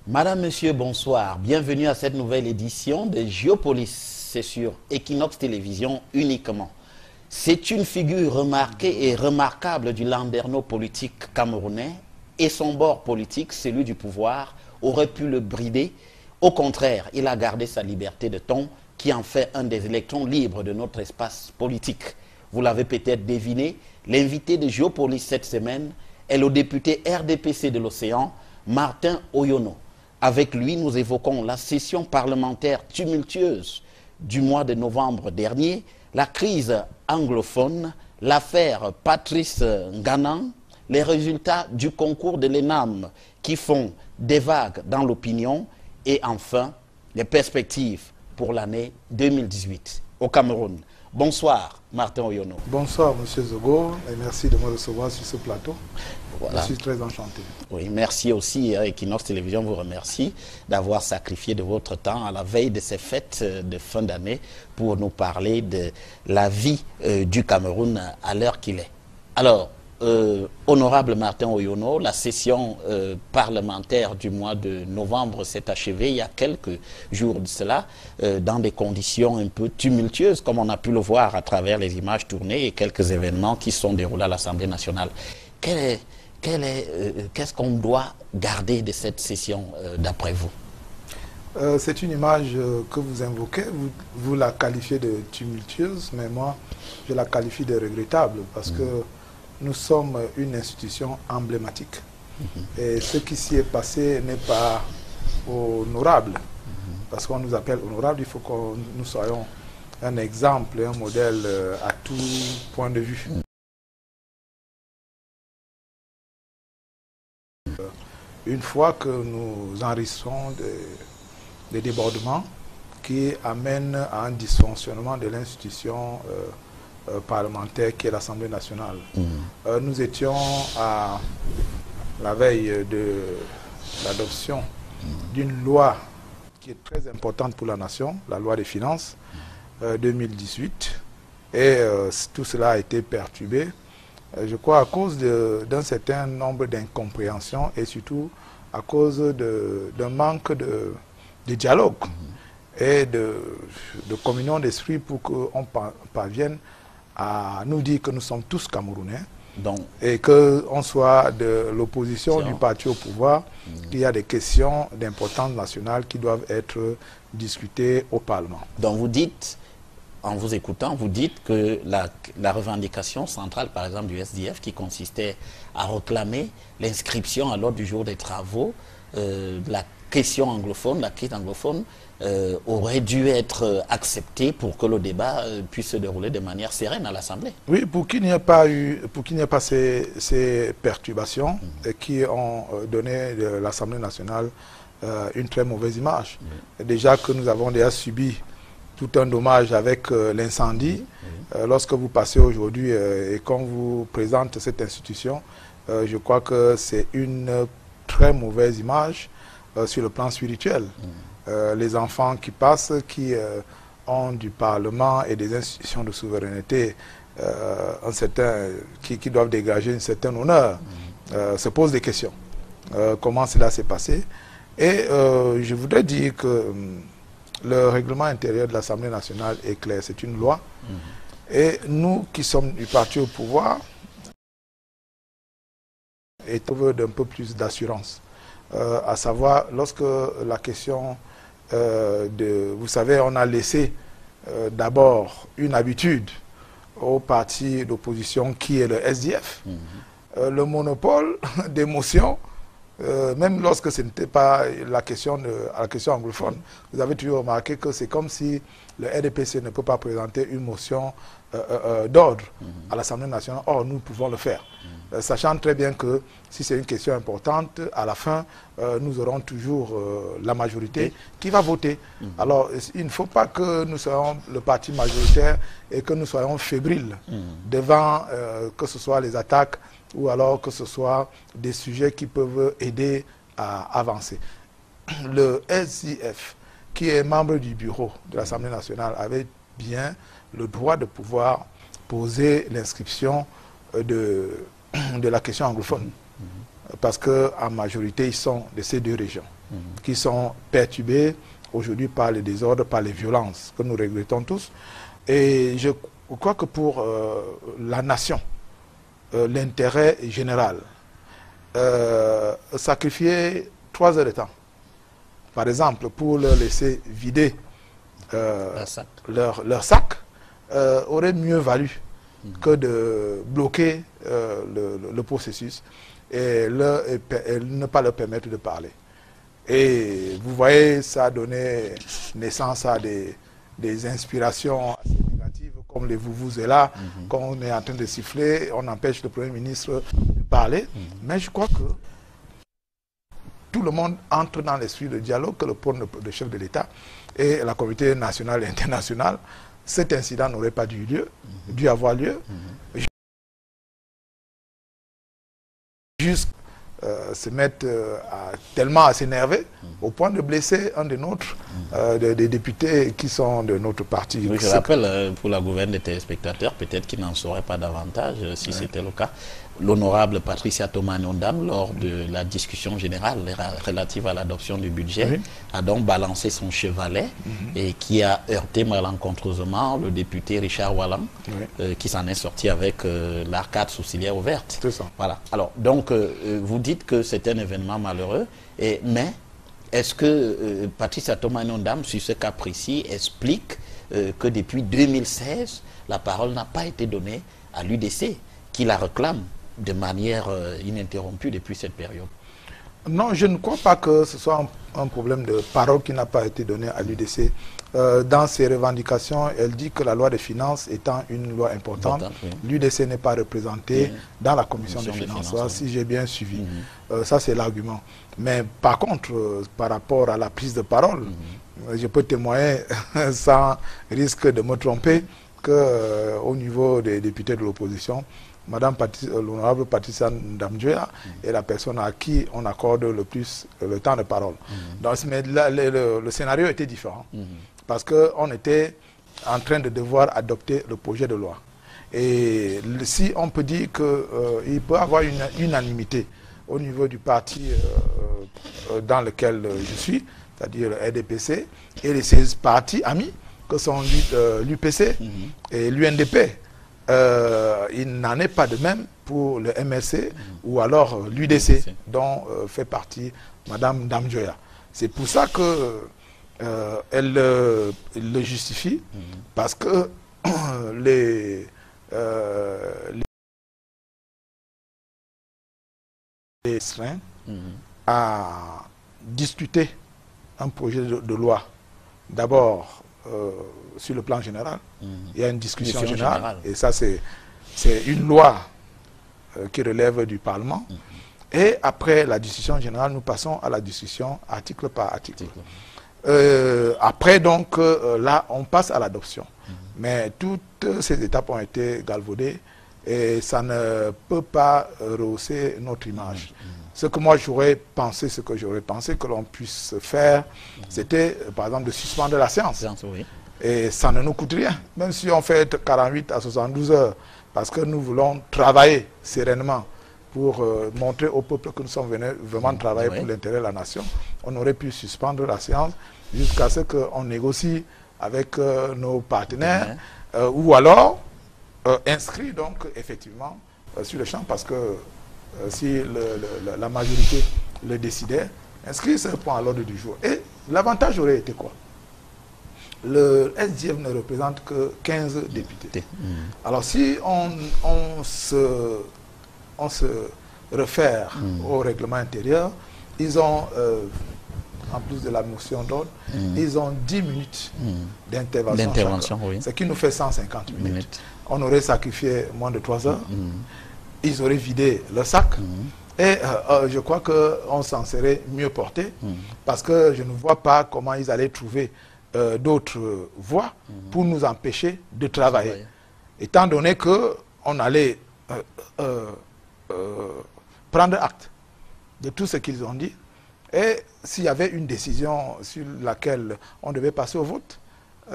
Madame, Monsieur, bonsoir. Bienvenue à cette nouvelle édition de Géopolis. C'est sur Equinox Télévision uniquement. C'est une figure remarquée et remarquable du landerneau politique camerounais et son bord politique, celui du pouvoir, aurait pu le brider. Au contraire, il a gardé sa liberté de ton qui en fait un des électrons libres de notre espace politique. Vous l'avez peut-être deviné, l'invité de Géopolis cette semaine est le député RDPC de l'Océan, Martin Oyono. Avec lui, nous évoquons la session parlementaire tumultueuse du mois de novembre dernier, la crise anglophone, l'affaire Patrice Nganan, les résultats du concours de l'ENAM qui font des vagues dans l'opinion et enfin les perspectives pour l'année 2018 au Cameroun. Bonsoir Martin Oyono. Bonsoir Monsieur Zogo et merci de me recevoir sur ce plateau. Voilà. Je suis très enchanté. Oui, merci aussi. Equinox Télévision vous remercie d'avoir sacrifié de votre temps à la veille de ces fêtes de fin d'année pour nous parler de la vie du Cameroun à l'heure qu'il est. Alors, honorable Martin Oyono, la session parlementaire du mois de novembre s'est achevée il y a quelques jours de cela, dans des conditions un peu tumultueuses, comme on a pu le voir à travers les images tournées et quelques événements qui sont déroulés à l'Assemblée nationale. Qu'est-ce qu'on doit garder de cette session d'après vous? C'est une image que vous invoquez, vous la qualifiez de tumultueuse, mais moi je la qualifie de regrettable parce que nous sommes une institution emblématique. Et ce qui s'y est passé n'est pas honorable. Parce qu'on nous appelle honorable, il faut que nous soyons un exemple, un modèle à tout point de vue. Une fois que nous enregistrons des débordements qui amènent à un dysfonctionnement de l'institution parlementaire qui est l'Assemblée nationale. Nous étions à la veille de l'adoption d'une loi qui est très importante pour la nation, la loi des finances 2018, et tout cela a été perturbé, je crois à cause d'un certain nombre d'incompréhensions et surtout à cause d'un manque de dialogue et de communion d'esprit pour qu'on parvienne à nous dire que nous sommes tous Camerounais. Donc, et qu'on soit de l'opposition du parti au pouvoir, qu'il y a des questions d'importance nationale qui doivent être discutées au Parlement. Donc vous dites, en vous écoutant, vous dites que la revendication centrale, par exemple, du SDF, qui consistait à réclamer l'inscription à l'ordre du jour des travaux, la question anglophone, la crise anglophone, aurait dû être acceptée pour que le débat puisse se dérouler de manière sereine à l'Assemblée. Oui, pour qu'il n'y ait pas ces perturbations qui ont donné à l'Assemblée nationale une très mauvaise image. Déjà que nous avons déjà subi tout un dommage avec l'incendie. Lorsque vous passez aujourd'hui et qu'on vous présente cette institution, je crois que c'est une très mauvaise image sur le plan spirituel. Les enfants qui passent, qui ont du Parlement et des institutions de souveraineté qui doivent dégager un certain honneur, se posent des questions. Comment cela s'est passé? Et je voudrais dire que le règlement intérieur de l'Assemblée nationale est clair, c'est une loi. Et nous qui sommes du parti au pouvoir, et on veut d'un peu plus d'assurance. À savoir, lorsque la question vous savez, on a laissé d'abord une habitude au parti d'opposition qui est le SDF, le monopole d'émotion, même lorsque ce n'était pas la question anglophone. Vous avez toujours remarqué que c'est comme si le RDPC ne peut pas présenter une motion d'ordre à l'Assemblée nationale. Or, nous pouvons le faire. Sachant très bien que si c'est une question importante, à la fin, nous aurons toujours la majorité qui va voter. Alors, il ne faut pas que nous soyons le parti majoritaire et que nous soyons fébriles devant que ce soit les attaques ou alors que ce soit des sujets qui peuvent aider à avancer. Le SIF, qui est membre du bureau de l'Assemblée nationale, avait bien le droit de pouvoir poser l'inscription de la question anglophone. parce qu'en majorité, ils sont de ces deux régions, qui sont perturbées aujourd'hui par les désordres, par les violences, que nous regrettons tous. Et je crois que pour la nation, l'intérêt général, sacrifier 3 heures de temps, par exemple, pour leur laisser vider leur sac, aurait mieux valu que de bloquer le processus et ne pas leur permettre de parler. Et vous voyez, ça a donné naissance à des inspirations assez négatives, comme les vuvuzelas, quand on est en train de siffler, on empêche le Premier ministre de parler. Mais je crois que tout le monde entre dans l'esprit de dialogue que le prône le chef de l'État et la communauté nationale et internationale. Cet incident n'aurait pas dû avoir lieu. Juste se mettre tellement à s'énerver au point de blesser un des nôtres, des députés qui sont de notre parti. Oui, je rappelle, pour la gouverne des téléspectateurs, peut-être qu'ils n'en sauraient pas davantage si c'était le cas. L'honorable Patricia Toman-Ondam, lors de la discussion générale relative à l'adoption du budget, a donc balancé son chevalet et qui a heurté malencontreusement le député Richard Wallam, qui s'en est sorti avec l'arcade sourcilière ouverte. C'est ça. Voilà. Alors, donc, vous dites que c'est un événement malheureux, mais est-ce que Patricia Toman-Ondam, sur ce cas précis, explique que depuis 2016, la parole n'a pas été donnée à l'UDC, qui la réclame de manière ininterrompue depuis cette période? Non, je ne crois pas que ce soit un problème de parole qui n'a pas été donné à l'UDC. Dans ses revendications, elle dit que la loi des finances étant une loi importante, l'UDC n'est pas représenté dans la commission des finances. Si j'ai bien suivi. Ça, c'est l'argument. Mais par contre, par rapport à la prise de parole, je peux témoigner sans risque de me tromper qu'au niveau des députés de l'opposition, l'honorable Patricia Ndamjoya est la personne à qui on accorde le plus le temps de parole. Donc, mais là, le scénario était différent. Parce qu'on était en train de devoir adopter le projet de loi. Et si on peut dire qu'il peut y avoir une unanimité au niveau du parti dans lequel je suis, c'est-à-dire le RDPC, et les 16 partis amis, que sont l'UPC et l'UNDP, il n'en est pas de même pour le MRC ou alors l'UDC, dont fait partie Mme Ndamjoya. C'est pour ça que elle le justifie, parce que les restreint à discuter un projet de loi. D'abord, sur le plan général, il y a une discussion générale, et ça c'est une loi qui relève du Parlement. Et après la discussion générale, nous passons à la discussion article par article. Après donc, là, on passe à l'adoption. Mais toutes ces étapes ont été galvaudées et ça ne peut pas rehausser notre image. Ce que moi j'aurais pensé, que l'on puisse faire, c'était par exemple de suspendre la séance. Et ça ne nous coûte rien, même si on fait 48 à 72 heures, parce que nous voulons travailler sereinement pour montrer au peuple que nous sommes venus vraiment travailler pour l'intérêt de la nation. On aurait pu suspendre la séance jusqu'à ce qu'on négocie avec nos partenaires, ou alors inscrit donc effectivement sur le champ, parce que si la majorité le décidait, inscrire ce point à l'ordre du jour. Et l'avantage aurait été quoi? Le SDF ne représente que 15 députés. Alors si on se réfère au règlement intérieur, ils ont, en plus de la motion d'ordre, ils ont 10 minutes d'intervention. Ce qui nous fait 150 minutes. On aurait sacrifié moins de 3 heures. Ils auraient vidé le sac. Et je crois qu'on s'en serait mieux porté, parce que je ne vois pas comment ils allaient trouver d'autres voies pour nous empêcher de travailler. Étant donné qu'on allait prendre acte de tout ce qu'ils ont dit, et s'il y avait une décision sur laquelle on devait passer au vote,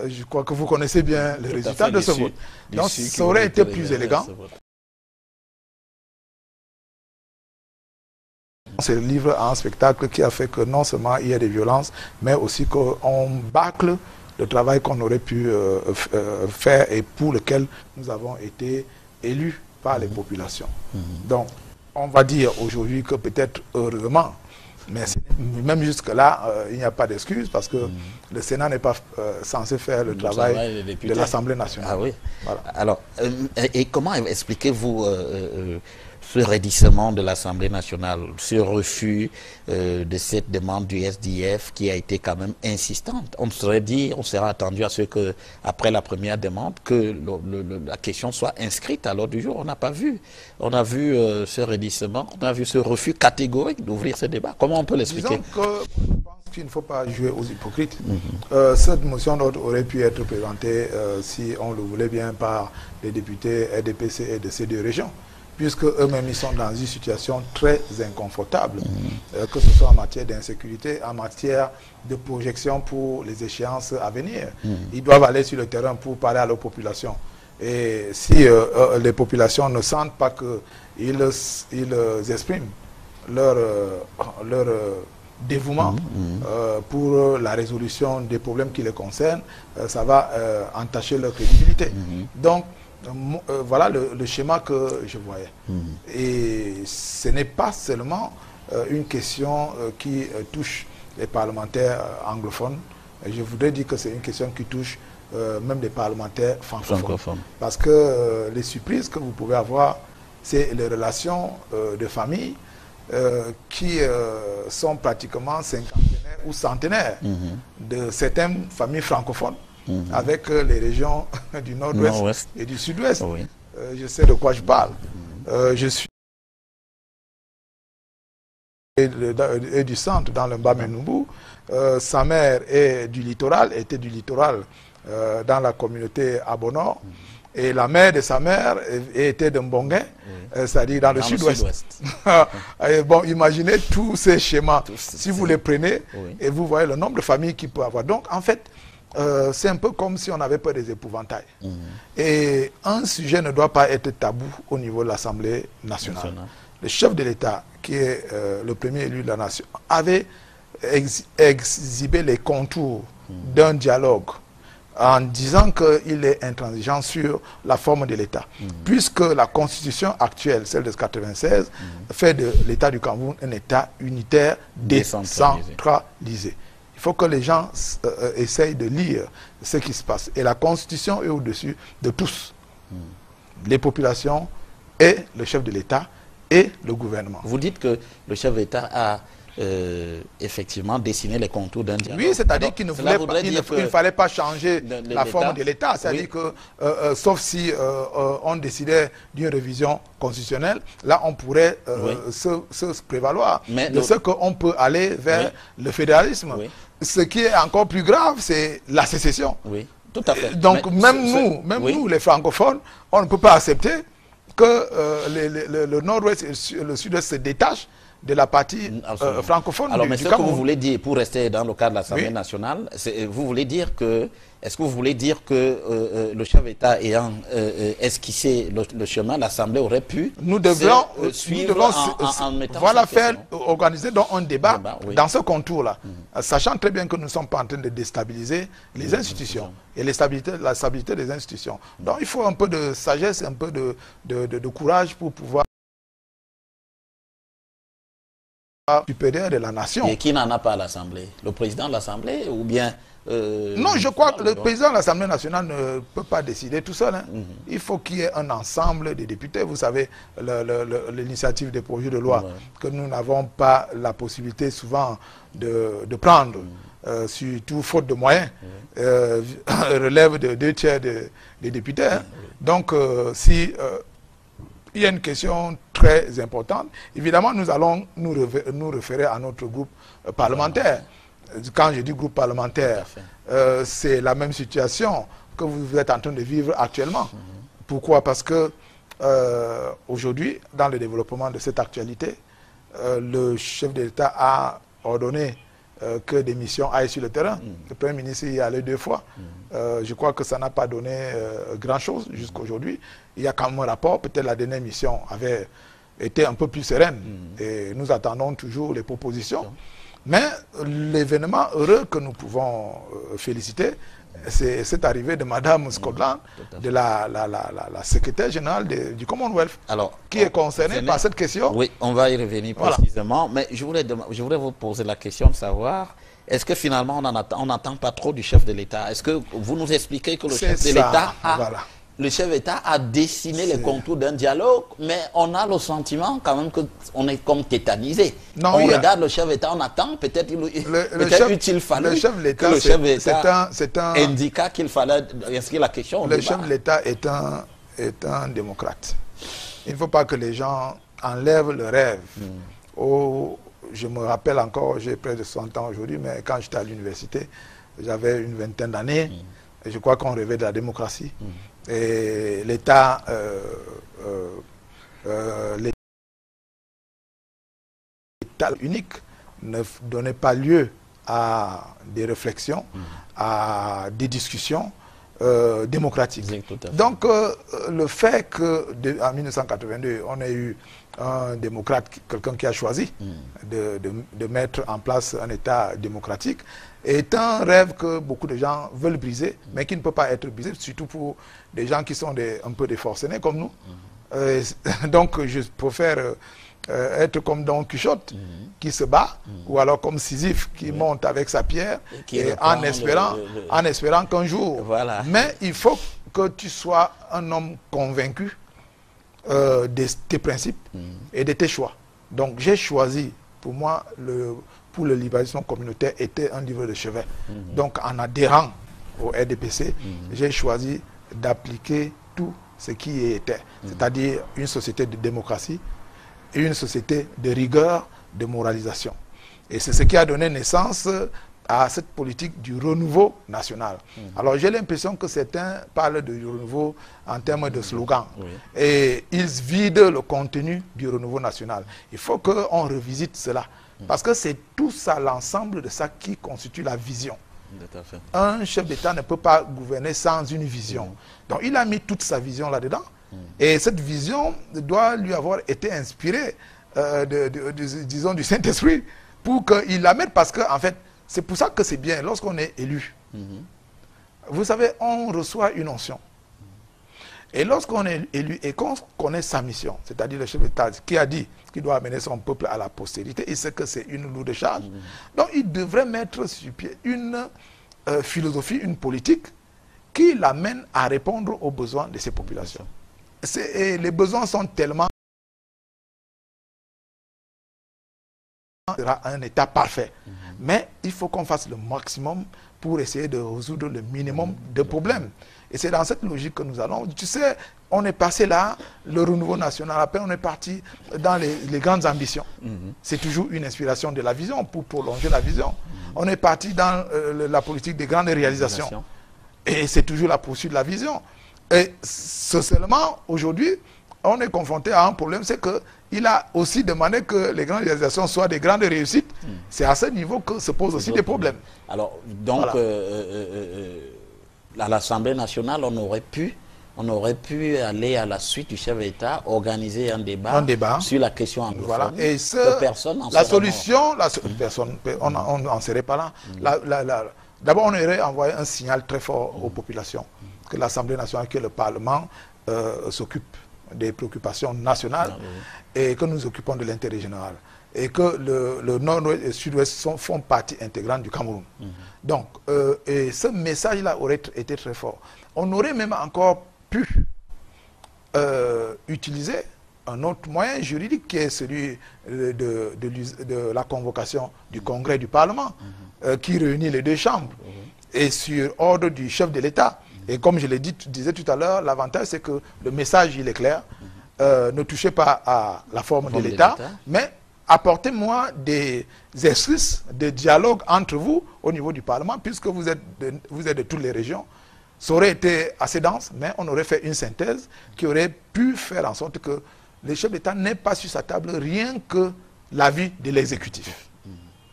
je crois que vous connaissez bien le résultat de ce vote. Donc ça aurait été plus élégant On se livre à un spectacle qui a fait que non seulement il y a des violences, mais aussi qu'on bâcle le travail qu'on aurait pu faire et pour lequel nous avons été élus par les populations. Donc, on va dire aujourd'hui que peut-être heureusement, mais même jusque-là, il n'y a pas d'excuse parce que le Sénat n'est pas censé faire le travail de l'Assemblée nationale. Ah oui. Voilà. Alors, et comment expliquez-vous ce raidissement de l'Assemblée nationale, ce refus de cette demande du SDF qui a été quand même insistante? On serait attendu à ce que, après la première demande, que la question soit inscrite à l'ordre du jour. On n'a pas vu. On a vu ce raidissement, on a vu ce refus catégorique d'ouvrir ce débat. Comment on peut l'expliquer? Disons que je pense qu'il ne faut pas jouer aux hypocrites. Cette motion d'ordre aurait pu être présentée, si on le voulait bien, par les députés RDPC et de ces deux régions, puisque eux-mêmes ils sont dans une situation très inconfortable, que ce soit en matière d'insécurité, en matière de projection pour les échéances à venir. Ils doivent aller sur le terrain pour parler à leur population. Et si les populations ne sentent pas qu'ils expriment leur dévouement pour la résolution des problèmes qui les concernent, ça va entacher leur crédibilité. Donc, voilà le schéma que je voyais. Et ce n'est pas seulement une question qui touche les parlementaires anglophones. Je voudrais dire que c'est une question qui touche même les parlementaires francophones. Parce que les surprises que vous pouvez avoir, c'est les relations de famille qui sont pratiquement cinquantenaires ou centenaires de certaines familles francophones. Avec les régions du nord-ouest et du sud-ouest. Oui. Je sais de quoi je parle. Je suis et du centre, dans le Bas-Menoubou. Sa mère était du littoral dans la communauté Abonor. Et la mère de sa mère était de Mbonguin, c'est-à-dire dans le sud-ouest. Bon, imaginez tous ces schémas. Si vous les prenez, et vous voyez le nombre de familles qu'il peut avoir. Donc, en fait, c'est un peu comme si on avait peur des épouvantails. Et un sujet ne doit pas être tabou au niveau de l'Assemblée nationale. Le chef de l'État, qui est le premier élu de la nation, avait exhibé les contours d'un dialogue en disant qu'il est intransigeant sur la forme de l'État. Puisque la constitution actuelle, celle de 1996, fait de l'État du Cameroun un État unitaire décentralisé. Il faut que les gens essayent de lire ce qui se passe. Et la Constitution est au-dessus de tous. Les populations et le chef de l'État et le gouvernement. Vous dites que le chef de l'État a effectivement dessiné les contours d'un dialogue. Oui, c'est-à-dire qu'il ne fallait pas changer la forme de l'État. C'est-à-dire que, sauf si on décidait d'une révision constitutionnelle, là on pourrait se prévaloir de ce qu'on peut aller vers le fédéralisme. Ce qui est encore plus grave, c'est la sécession. Oui, tout à fait. Donc nous, les francophones, on ne peut pas accepter que le nord-ouest et le sud-ouest se détachent de la partie francophone. Alors, mais ce que vous voulez dire, pour rester dans le cadre de l'Assemblée nationale, vous voulez dire que, est-ce que vous voulez dire que le chef d'État ayant esquissé le chemin, l'Assemblée aurait pu suivre en mettant voilà, organiser donc un débat dans ce contour-là, sachant très bien que nous ne sommes pas en train de déstabiliser les institutions et la stabilité des institutions. Donc il faut un peu de sagesse, un peu de courage pour pouvoir supérieur de la nation. Et qui n'en a pas à l'Assemblée? Le président de l'Assemblée ou bien... non, je crois que le président de l'Assemblée nationale ne peut pas décider tout seul. Il faut qu'il y ait un ensemble de députés. Vous savez, l'initiative des projets de loi que nous n'avons pas la possibilité souvent de prendre, surtout faute de moyens, relève de 2/3 des députés. Donc, si... il y a une question très importante. Évidemment, nous allons nous référer à notre groupe parlementaire. Quand je dis groupe parlementaire, c'est la même situation que vous êtes en train de vivre actuellement. Pourquoi? Parce que aujourd'hui, dans le développement de cette actualité, le chef de l'État a ordonné que des missions aillent sur le terrain. Le Premier ministre y est allé 2 fois. Je crois que ça n'a pas donné grand-chose jusqu'à aujourd'hui. Il y a quand même un rapport. Peut-être la dernière mission avait était un peu plus sereine. Et nous attendons toujours les propositions. Mais l'événement heureux que nous pouvons féliciter, c'est cette arrivée de Mme Scotland, de la secrétaire générale du Commonwealth, qui est concernée par cette question. Oui, on va y revenir précisément. Mais je voulais vous poser la question de savoir, est-ce que finalement on n'attend pas trop du chef de l'État? Est-ce que vous nous expliquez que le chef de l'État le chef d'État a dessiné les contours d'un dialogue, mais on a le sentiment quand même qu'on est comme tétanisé. On regarde le chef d'État, on attend, peut-être il fallu que le chef d'État indiqua qu'il fallait inscrire la question. Le chef de l'État est un démocrate. Il ne faut pas que les gens enlèvent le rêve. Je me rappelle encore, j'ai près de 60 ans aujourd'hui, mais quand j'étais à l'université, j'avais une vingtaine d'années, et je crois qu'on rêvait de la démocratie. Et l'État unique ne donnait pas lieu à des réflexions, à des discussions démocratiques. Donc le fait qu'en 1982, on ait eu un démocrate, quelqu'un qui a choisi de mettre en place un État démocratique, est un rêve que beaucoup de gens veulent briser, mais qui ne peut pas être brisé, surtout pour des gens qui sont un peu des forcenés comme nous. Donc je préfère être comme Don Quichotte qui se bat, ou alors comme Sisyphe qui monte avec sa pierre, en espérant qu'un jour. Mais il faut que tu sois un homme convaincu de tes principes et de tes choix. Donc j'ai choisi, pour moi, pour le libéralisme communautaire était un livre de chevet. Donc en adhérant au RDPC, j'ai choisi d'appliquer tout ce qui y était, c'est-à-dire une société de démocratie et une société de rigueur, de moralisation. Et c'est ce qui a donné naissance à cette politique du renouveau national. Alors j'ai l'impression que certains parlent de renouveau en termes de slogan. Et ils vident le contenu du renouveau national. Il faut qu'on revisite cela. Parce que c'est tout ça, l'ensemble de ça qui constitue la vision. Un chef d'État ne peut pas gouverner sans une vision. Donc il a mis toute sa vision là-dedans. Et cette vision doit lui avoir été inspirée, disons, du Saint-Esprit, pour qu'il la mette, parce qu'en fait, c'est pour ça que c'est bien, lorsqu'on est élu, vous savez, on reçoit une onction. Et lorsqu'on est élu et qu'on connaît sa mission, c'est-à-dire le chef d'État qui a dit qu'il doit amener son peuple à la postérité, il sait que c'est une lourde charge. Donc il devrait mettre sur pied une philosophie, une politique qui l'amène à répondre aux besoins de ces populations. Et les besoins sont tellement... sera un État parfait. Mais il faut qu'on fasse le maximum pour essayer de résoudre le minimum de problèmes. Et c'est dans cette logique que nous allons. Tu sais, on est passé là, le renouveau national, après on est parti dans les grandes ambitions. C'est toujours une inspiration de la vision, pour prolonger la vision. On est parti dans la politique des grandes réalisations. Et c'est toujours la poursuite de la vision. Et seulement, aujourd'hui, on est confronté à un problème, c'est qu'il a aussi demandé que les grandes réalisations soient des grandes réussites. C'est à ce niveau que se posent aussi des problèmes. Alors, donc, à l'Assemblée nationale, on aurait pu aller à la suite du chef d'État, organiser un débat sur la question anglophone. Voilà. Et la solution, personne, on n'en serait pas là. D'abord, on aurait envoyé un signal très fort aux populations, que l'Assemblée nationale, que le Parlement s'occupe des préoccupations nationales et que nous occupons de l'intérêt général. Et que le Nord-Ouest et le Sud-Ouest font partie intégrante du Cameroun. Donc, et ce message-là aurait été très fort. On aurait même encore pu utiliser un autre moyen juridique qui est celui de la convocation du Congrès du Parlement, qui réunit les deux chambres, et sur ordre du chef de l'État. Et comme je disais tout à l'heure, l'avantage c'est que le message il est clair, ne touchez pas à la forme de l'État, mais apportez-moi des exercices de dialogue entre vous au niveau du Parlement, puisque vous êtes de toutes les régions. Ça aurait été assez dense, mais on aurait fait une synthèse qui aurait pu faire en sorte que le chef d'État n'ait pas sur sa table rien que l'avis de l'exécutif.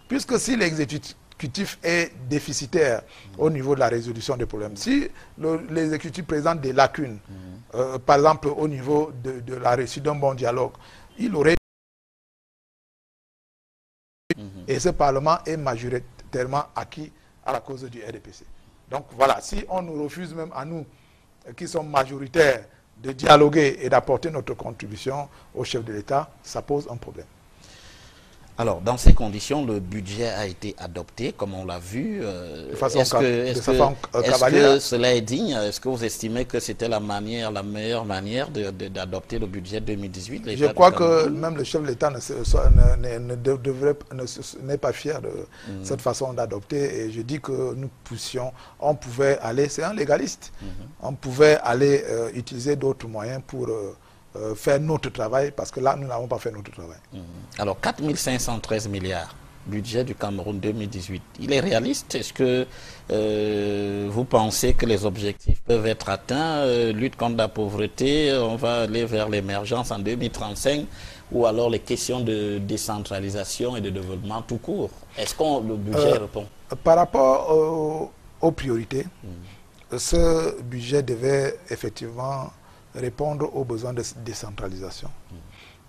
Puisque si l'exécutif est déficitaire au niveau de la résolution des problèmes, si l'exécutif présente des lacunes, par exemple au niveau de la réussite d'un bon dialogue, il aurait... Et ce Parlement est majoritairement acquis à la cause du RDPC. Donc voilà, si on nous refuse même à nous, qui sommes majoritaires, de dialoguer et d'apporter notre contribution au chef de l'État, ça pose un problème. Alors, dans ces conditions, le budget a été adopté, comme on l'a vu. Est-ce que cela est digne? Est-ce que vous estimez que c'était la meilleure manière d'adopter le budget 2018? Je crois que même le chef de l'État n'est pas fier de cette façon d'adopter. Et je dis que on pouvait aller, c'est un légaliste, on pouvait aller utiliser d'autres moyens pour... faire notre travail, parce que là, nous n'avons pas fait notre travail. Alors, 4 513 milliards, budget du Cameroun 2018, il est réaliste? Est-ce que vous pensez que les objectifs peuvent être atteints? Lutte contre la pauvreté, on va aller vers l'émergence en 2035, ou alors les questions de décentralisation et de développement tout court? Est-ce que le budget répond? Par rapport aux priorités, ce budget devait effectivement répondre aux besoins de décentralisation.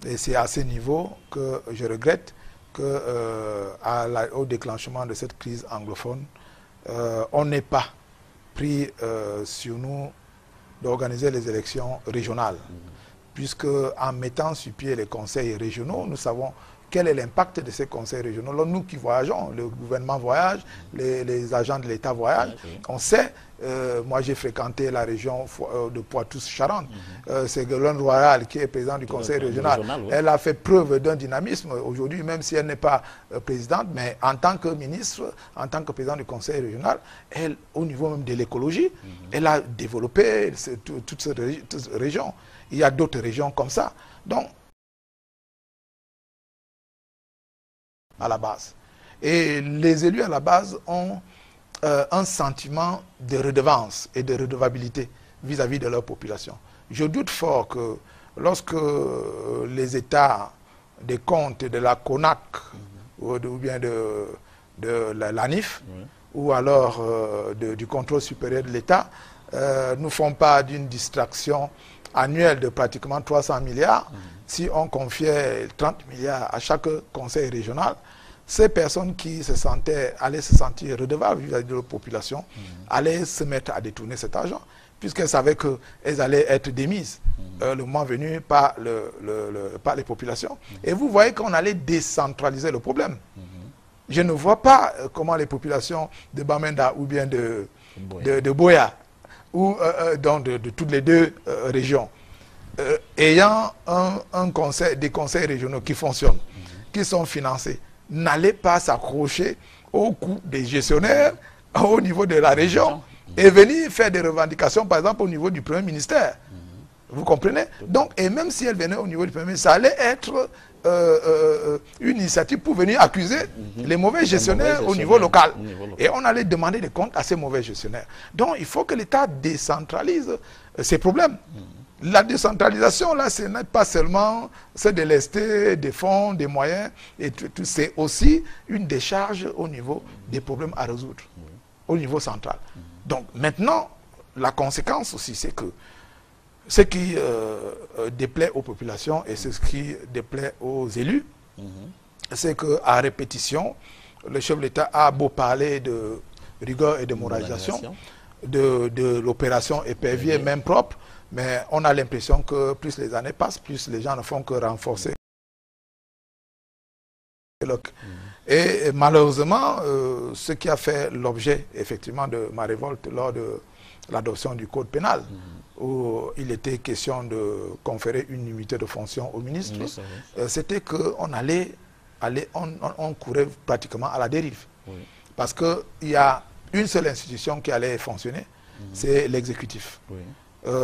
Et c'est à ce niveau que je regrette qu'au déclenchement de cette crise anglophone, on n'ait pas pris sur nous d'organiser les élections régionales. Puisque en mettant sur pied les conseils régionaux, nous savons quel est l'impact de ces conseils régionaux. Alors, nous qui voyageons, le gouvernement voyage, les agents de l'État voyagent, on sait, moi j'ai fréquenté la région de Poitou-Charentes, c'est Guélone Royal qui est président du conseil régional. Elle a fait preuve d'un dynamisme aujourd'hui, même si elle n'est pas présidente, mais en tant que ministre, en tant que président du conseil régional, elle, au niveau même de l'écologie, elle a développé toute cette région. Il y a d'autres régions comme ça. Donc, à la base. Et les élus à la base ont un sentiment de redevance et de redevabilité vis-à-vis de leur population. Je doute fort que lorsque les États des comptes de la CONAC ou bien de l'ANIF ou alors du contrôle supérieur de l'État ne font pas d'une distraction annuelle de pratiquement 300 milliards, si on confiait 30 milliards à chaque conseil régional, ces personnes qui allaient se sentir redevables vis-à-vis de leur population, allaient se mettre à détourner cet argent, puisqu'elles savaient qu'elles allaient être démises le moment venu par les populations. Et vous voyez qu'on allait décentraliser le problème. Je ne vois pas comment les populations de Bamenda ou bien de Boya, ou de toutes les deux régions, ayant des conseils régionaux qui fonctionnent, qui sont financés, n'allez pas s'accrocher au coût des gestionnaires au niveau de la région et venir faire des revendications, par exemple, au niveau du Premier ministère. Vous comprenez? Donc, et même si elle venait au niveau du Premier ministère, ça allait être une initiative pour venir accuser les mauvais gestionnaires au niveau local. Et on allait demander des comptes à ces mauvais gestionnaires. Donc, il faut que l'État décentralise ces problèmes. La décentralisation, là, ce n'est pas seulement se délester des fonds, des moyens, et tout, c'est aussi une décharge au niveau des problèmes à résoudre, au niveau central. Donc maintenant, la conséquence aussi, c'est que ce qui déplaît aux populations et ce qui déplaît aux élus, c'est qu'à répétition, le chef de l'État a beau parler de rigueur et de moralisation, de l'opération épervier même propre, mais on a l'impression que plus les années passent, plus les gens ne font que renforcer. Et malheureusement, ce qui a fait l'objet effectivement de ma révolte lors de l'adoption du code pénal, où il était question de conférer une unité de fonction au ministre, c'était qu'on on courait pratiquement à la dérive. Parce qu'il y a une seule institution qui allait fonctionner, c'est l'exécutif.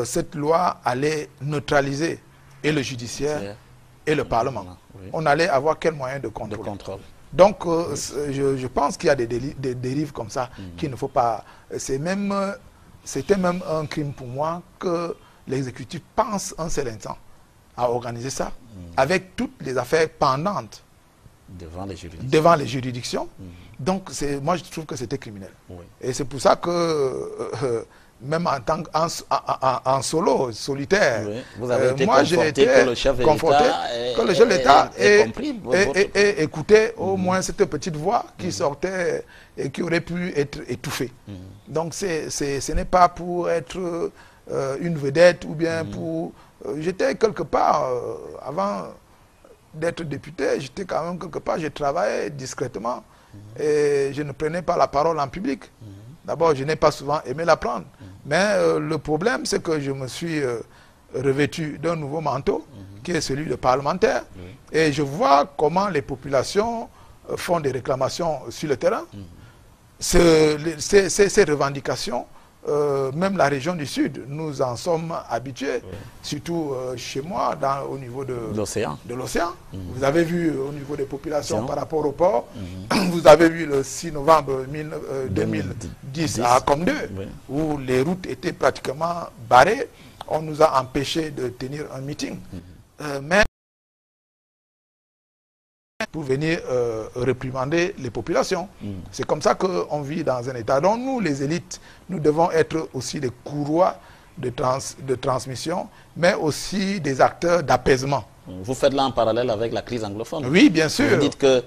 Cette loi allait neutraliser et le judiciaire et le Parlement. On allait avoir quel moyen de contrôle? Donc, je pense qu'il y a des dérives comme ça qu'il ne faut pas... C'était même un crime pour moi que l'exécutif pense un seul instant à organiser ça, avec toutes les affaires pendantes devant les juridictions. Donc, moi, je trouve que c'était criminel. Et c'est pour ça que même en solo, solitaire. Oui. Vous avez été moi, j'ai été que le chef de l'État et écouté au moins cette petite voix qui sortait et qui aurait pu être étouffée. Donc, ce n'est pas pour être une vedette ou bien pour... j'étais quelque part, avant d'être député, j'étais quand même quelque part, je travaillais discrètement et je ne prenais pas la parole en public. D'abord, je n'ai pas souvent aimé la prendre. Mais le problème, c'est que je me suis revêtu d'un nouveau manteau, qui est celui de parlementaire. Et je vois comment les populations font des réclamations sur le terrain. Ces revendications, même la région du Sud, nous en sommes habitués, surtout chez moi, au niveau de l'océan. Vous avez vu au niveau des populations par rapport au port, vous avez vu le 6 novembre 2010 à Comdeu, où les routes étaient pratiquement barrées. On nous a empêchés de tenir un meeting. Mais pour venir réprimander les populations. C'est comme ça qu'on vit dans un État. Donc nous, les élites, nous devons être aussi des courroies de transmission, mais aussi des acteurs d'apaisement. Vous faites là un parallèle avec la crise anglophone. Oui, bien sûr. Vous dites que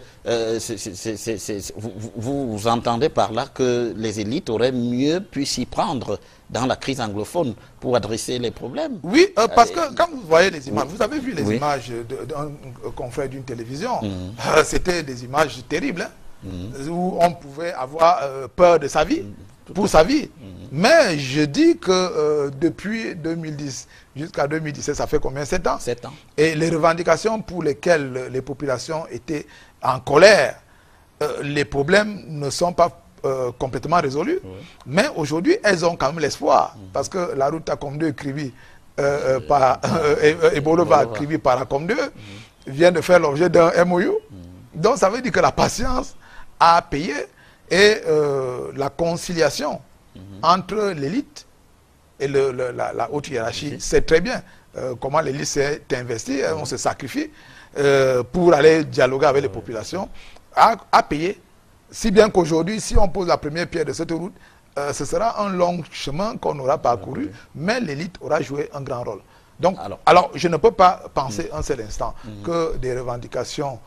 vous entendez par là que les élites auraient mieux pu s'y prendre dans la crise anglophone pour adresser les problèmes. Oui, parce que quand vous voyez les images, vous avez vu les images d'un confrère d'une télévision, c'était des images terribles, où on pouvait avoir peur de sa vie, pour sa vie. Mais je dis que depuis 2010 jusqu'à 2017, ça fait combien? 7 ans. 7 ans. Et les revendications pour lesquelles les populations étaient en colère, les problèmes ne sont pas complètement résolus. Mais aujourd'hui, elles ont quand même l'espoir. Parce que la route à Comdeu, Krivi, et Bolova, Krivi par Comdeu, vient de faire l'objet d'un MOU. Donc ça veut dire que la patience a payé. Et la conciliation entre l'élite et la haute hiérarchie, c'est très bien comment l'élite s'est investie, on se sacrifie pour aller dialoguer avec les populations, à payer. Si bien qu'aujourd'hui, si on pose la première pierre de cette route, ce sera un long chemin qu'on aura parcouru, mais l'élite aura joué un grand rôle. Donc, alors je ne peux pas penser un seul instant que des revendications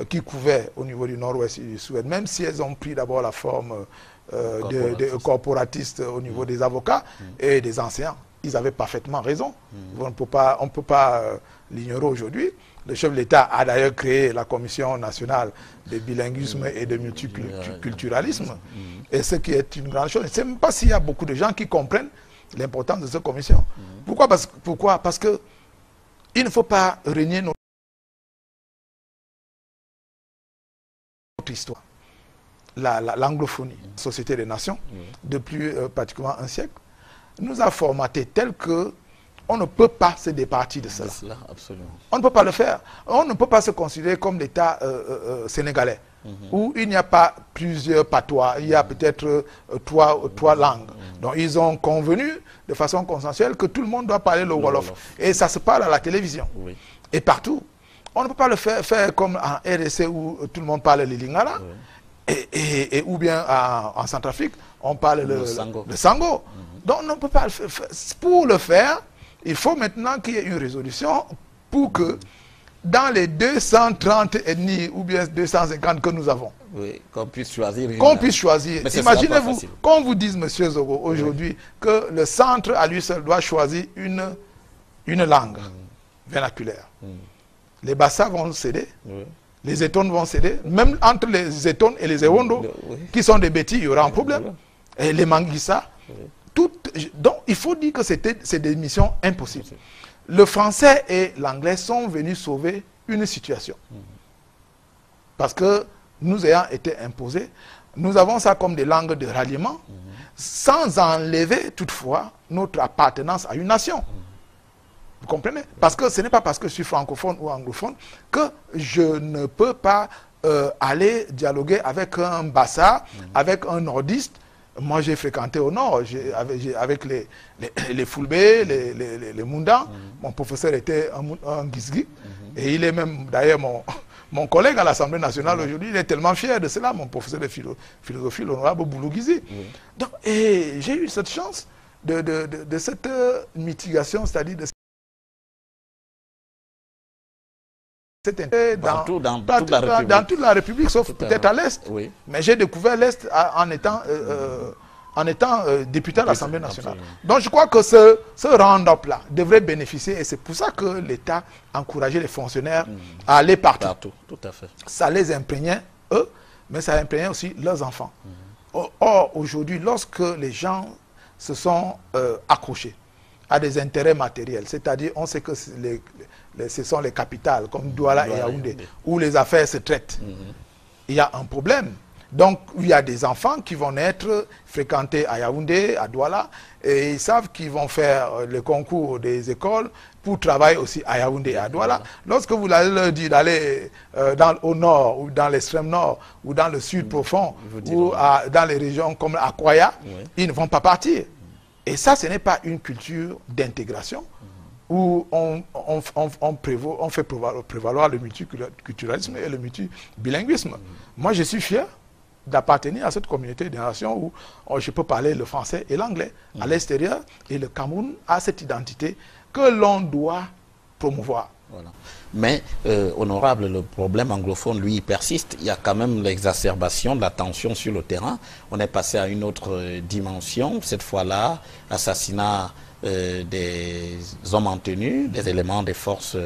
qui couvaient au niveau du nord-ouest et du sud, même si elles ont pris d'abord la forme de corporatistes au niveau des avocats et des enseignants. Ils avaient parfaitement raison. On ne peut pas l'ignorer aujourd'hui. Le chef de l'État a d'ailleurs créé la Commission nationale de bilinguisme et de multiculturalisme. Et ce qui est une grande chose. Je ne sais même pas s'il y a beaucoup de gens qui comprennent l'importance de cette commission. Pourquoi? Parce que il ne faut pas renier notre histoire. L'anglophonie, Société des Nations, depuis pratiquement un siècle, nous a formaté tel que on ne peut pas se départir de cela. Absolument. On ne peut pas le faire. On ne peut pas se considérer comme l'État sénégalais, où il n'y a pas plusieurs patois, il y a peut-être trois langues. Donc ils ont convenu de façon consensuelle que tout le monde doit parler le Wolof. Et ça se parle à la télévision. Et partout. On ne peut pas le faire comme en RDC où tout le monde parle le Lingala, et ou bien en Centrafrique, on parle le Sango. Donc on ne peut pas le faire. Pour le faire, il faut maintenant qu'il y ait une résolution pour que dans les 230 ethnies ou bien 250 que nous avons, qu'on puisse choisir. Qu'on puisse choisir. Imaginez-vous, qu'on vous dise, monsieur Zogo, aujourd'hui, que le centre à lui seul doit choisir une langue vernaculaire. Les Bassa vont céder, les Étones vont céder, même entre les Étones et les Ewondo, qui sont des bêtis, il y aura un problème. Et les Manguissa, donc il faut dire que c'est des missions impossibles. Le français et l'anglais sont venus sauver une situation. Parce que nous ayant été imposés, nous avons ça comme des langues de ralliement, sans enlever toutefois notre appartenance à une nation. Vous comprenez? Parce que ce n'est pas parce que je suis francophone ou anglophone que je ne peux pas aller dialoguer avec un Bassa, avec un nordiste. Moi, j'ai fréquenté au nord, avec les Fulbé, les Mundans. Mon professeur était un Gizgi. Et il est même, d'ailleurs, mon collègue à l'Assemblée nationale aujourd'hui, il est tellement fier de cela, mon professeur de philosophie, l'honorable Boulou Gizi. Et j'ai eu cette chance de cette mitigation, c'est-à-dire de dans toute la République, sauf peut-être à l'Est. Oui. Mais j'ai découvert l'Est en étant député à l'Assemblée nationale. Absolument. Donc je crois que ce round-up-là devrait bénéficier, et c'est pour ça que l'État encourageait les fonctionnaires à aller partout. Tout à fait. Ça les imprégnait, eux, mais ça imprégnait aussi leurs enfants. Or, aujourd'hui, lorsque les gens se sont accrochés à des intérêts matériels, c'est-à-dire on sait que ce sont les capitales comme Douala et Yaoundé, où les affaires se traitent. Il y a un problème. Donc, il y a des enfants qui vont être fréquentés à Yaoundé, à Douala, et ils savent qu'ils vont faire le concours des écoles pour travailler aussi à Yaoundé et à Douala. Lorsque vous allez leur dire d'aller au nord, ou dans l'extrême nord, ou dans le sud profond, ou dans les régions comme Akwaya, ils ne vont pas partir. Et ça, ce n'est pas une culture d'intégration où on fait prévaloir le multiculturalisme et le multibilinguisme. Moi, je suis fier d'appartenir à cette communauté de nations où je peux parler le français et l'anglais à l'extérieur, et le Cameroun a cette identité que l'on doit promouvoir. Voilà. Mais, honorable, le problème anglophone, lui, il persiste. Il y a quand même l'exacerbation de la tension sur le terrain. On est passé à une autre dimension, cette fois-là, assassinat des hommes en tenue, des éléments des forces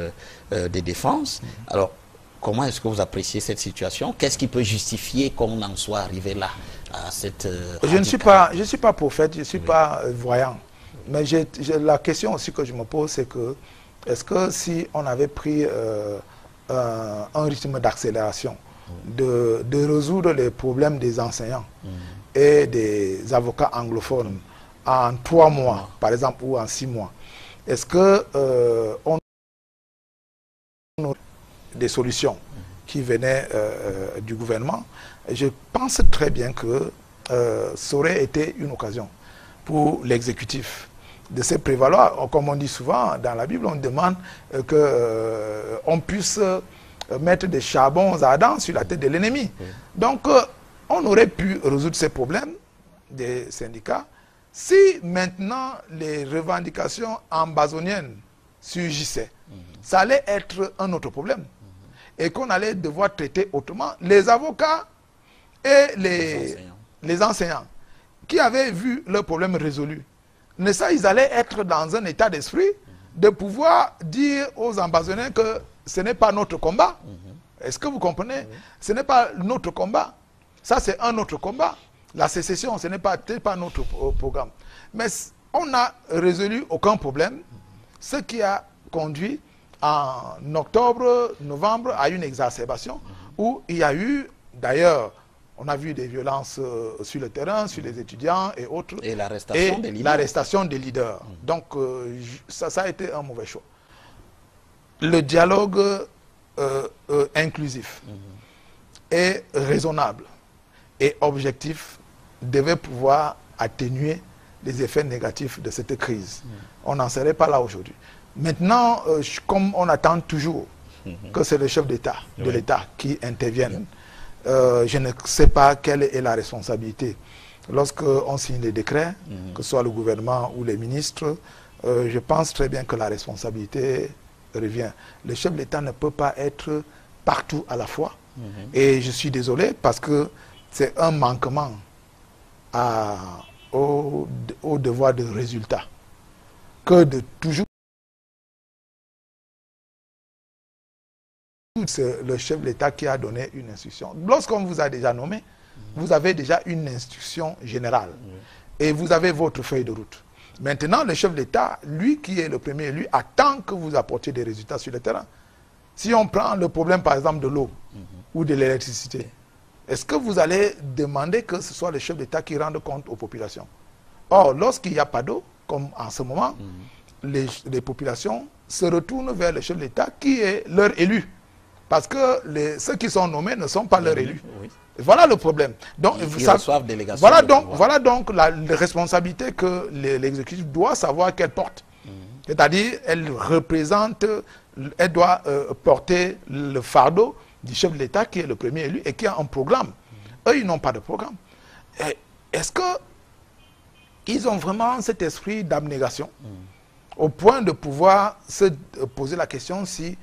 de défense. Alors, comment est-ce que vous appréciez cette situation? Qu'est-ce qui peut justifier qu'on en soit arrivé là, à cette Je ne suis pas prophète, je ne suis pas voyant. Mais la question aussi que je me pose, c'est que est-ce que si on avait pris un rythme d'accélération, de résoudre les problèmes des enseignants et des avocats anglophones en 3 mois, par exemple, ou en 6 mois, est-ce que on aurait des solutions qui venaient du gouvernement? Je pense très bien que ça aurait été une occasion pour l'exécutif de se prévaloir. Comme on dit souvent dans la Bible, on demande qu'on puisse mettre des charbons ardents sur la tête de l'ennemi. Donc, on aurait pu résoudre ces problèmes des syndicats si maintenant les revendications ambazoniennes surgissaient. Ça allait être un autre problème. Et qu'on allait devoir traiter autrement les avocats et les enseignants qui avaient vu leur problème résolu. Mais ça, ils allaient être dans un état d'esprit de pouvoir dire aux ambazoniens que ce n'est pas notre combat. Est-ce que vous comprenez? Ce n'est pas notre combat. Ça, c'est un autre combat. La sécession, ce n'est pas notre programme. Mais on n'a résolu aucun problème, ce qui a conduit en octobre, novembre à une exacerbation où il y a eu, d'ailleurs, on a vu des violences sur le terrain, sur les étudiants et autres. Et l'arrestation des leaders. Donc, ça a été un mauvais choix. Le dialogue inclusif et raisonnable et objectif devait pouvoir atténuer les effets négatifs de cette crise. On n'en serait pas là aujourd'hui. Maintenant, comme on attend toujours que c'est le chef d'État, de l'État qui intervienne, je ne sais pas quelle est la responsabilité. Lorsqu'on signe les décrets, que ce soit le gouvernement ou les ministres, je pense très bien que la responsabilité revient. Le chef d'État ne peut pas être partout à la fois. Et je suis désolé parce que c'est un manquement au devoir de résultat que de toujours. C'est le chef de l'État qui a donné une instruction. Lorsqu'on vous a déjà nommé, vous avez déjà une instruction générale. Et vous avez votre feuille de route. Maintenant, le chef de l'État, lui qui est le premier élu, attend que vous apportiez des résultats sur le terrain. Si on prend le problème, par exemple, de l'eau ou de l'électricité, est-ce que vous allez demander que ce soit le chef d'État qui rende compte aux populations? Or, lorsqu'il n'y a pas d'eau, comme en ce moment, les populations se retournent vers le chef de l'État qui est leur élu. Parce que ceux qui sont nommés ne sont pas leurs élus. Voilà le problème. Donc, ils reçoivent délégation. Voilà donc la responsabilité que l'exécutif doit savoir qu'elle porte. C'est-à-dire, elle doit porter le fardeau du chef de l'État qui est le premier élu et qui a un programme. Eux, ils n'ont pas de programme. Est-ce que ils ont vraiment cet esprit d'abnégation, au point de pouvoir se poser la question si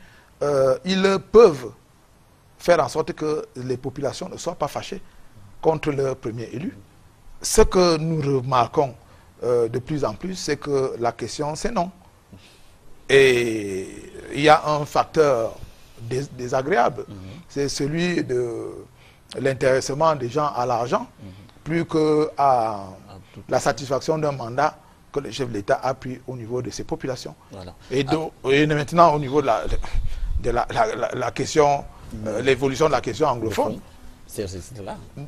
ils peuvent faire en sorte que les populations ne soient pas fâchées contre leur premier élu. Ce que nous remarquons de plus en plus, c'est que la question, c'est non. Et il y a un facteur désagréable, c'est celui de l'intéressement des gens à l'argent, plus qu'à la satisfaction d'un mandat que le chef de l'État a pris au niveau de ses populations. Voilà. Et maintenant, au niveau de la question, l'évolution de la question anglophone,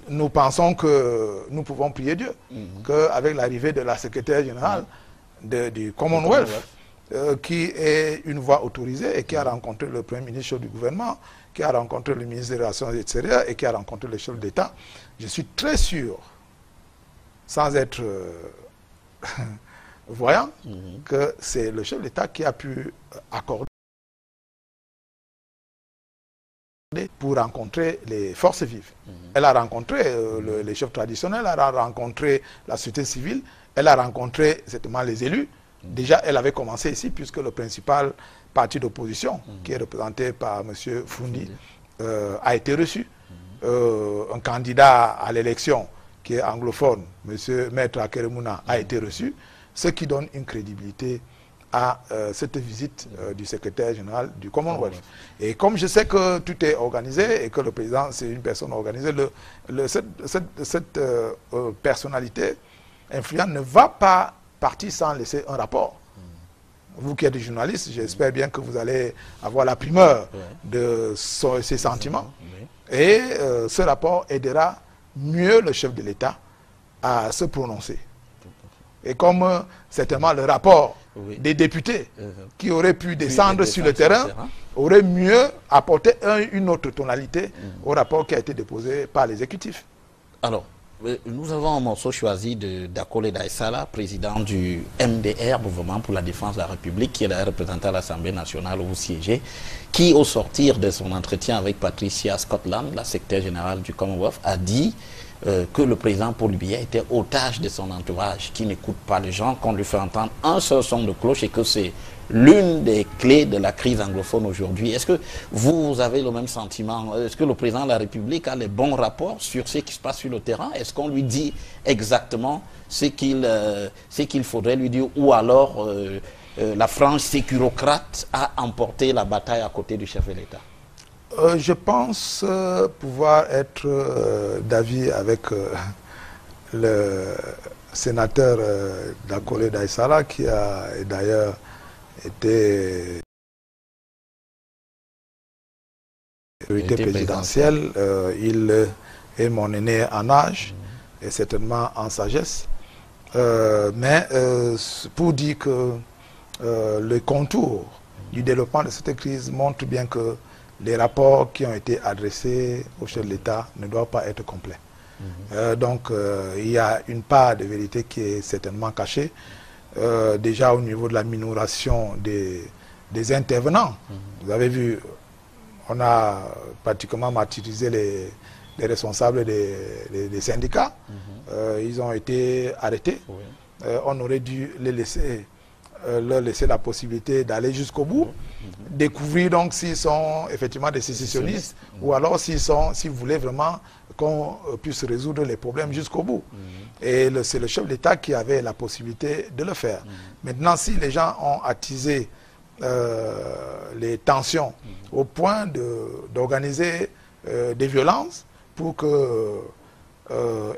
nous pensons que nous pouvons prier Dieu, qu'avec l'arrivée de la secrétaire générale du Commonwealth, qui est une voix autorisée et qui a rencontré le premier ministre du gouvernement, qui a rencontré le ministre des Relations extérieures et qui a rencontré le chef d'État, je suis très sûr, sans être voyant, que c'est le chef d'État qui a pu accorder pour rencontrer les forces vives. Elle a rencontré les chefs traditionnels, elle a rencontré la société civile, elle a rencontré certainement les élus. Déjà, elle avait commencé ici, puisque le principal parti d'opposition, qui est représenté par M. Foundi, a été reçu. Un candidat à l'élection, qui est anglophone, M. Maître Akeremouna, a été reçu, ce qui donne une crédibilité à cette visite du secrétaire général du Commonwealth. Et comme je sais que tout est organisé et que le président, c'est une personne organisée, cette personnalité influente ne va pas partir sans laisser un rapport. Vous qui êtes journaliste, j'espère bien que vous allez avoir la primeur de ses sentiments. Et ce rapport aidera mieux le chef de l'État à se prononcer. Et comme certainement le rapport des députés qui auraient pu descendre sur le terrain aurait mieux apporté une autre tonalité au rapport qui a été déposé par l'exécutif. Alors, nous avons un morceau choisi de Dakole Daïsala, président du MDR, Mouvement pour la Défense de la République, qui est d'ailleurs représenté à l'Assemblée nationale où vous siégez, qui, au sortir de son entretien avec Patricia Scotland, la secrétaire générale du Commonwealth, a dit que le président Paul Biya était otage de son entourage, qui n'écoute pas les gens, qu'on lui fait entendre un seul son de cloche et que c'est l'une des clés de la crise anglophone aujourd'hui. Est-ce que vous avez le même sentiment? Est-ce que le président de la République a les bons rapports sur ce qui se passe sur le terrain? Est-ce qu'on lui dit exactement ce qu'il faudrait lui dire? Ou alors la frange sécurocrate a emporté la bataille à côté du chef de l'État? Je pense pouvoir être d'avis avec le sénateur Dakole Daïsala, qui a d'ailleurs été présidentielle. Il est mon aîné en âge et certainement en sagesse. Mais pour dire que le contour du développement de cette crise montre bien que les rapports qui ont été adressés au chef de l'État ne doivent pas être complets. Donc il y a une part de vérité qui est certainement cachée. Déjà au niveau de la minoration des intervenants. Vous avez vu, on a pratiquement martyrisé les responsables des syndicats. Ils ont été arrêtés. On aurait dû leur laisser la possibilité d'aller jusqu'au bout, découvrir donc s'ils sont effectivement des sécessionnistes ou alors s'ils voulaient vraiment qu'on puisse résoudre les problèmes jusqu'au bout. Et c'est le chef de l'État qui avait la possibilité de le faire. Maintenant, si les gens ont attisé les tensions au point d'organiser des violences pour que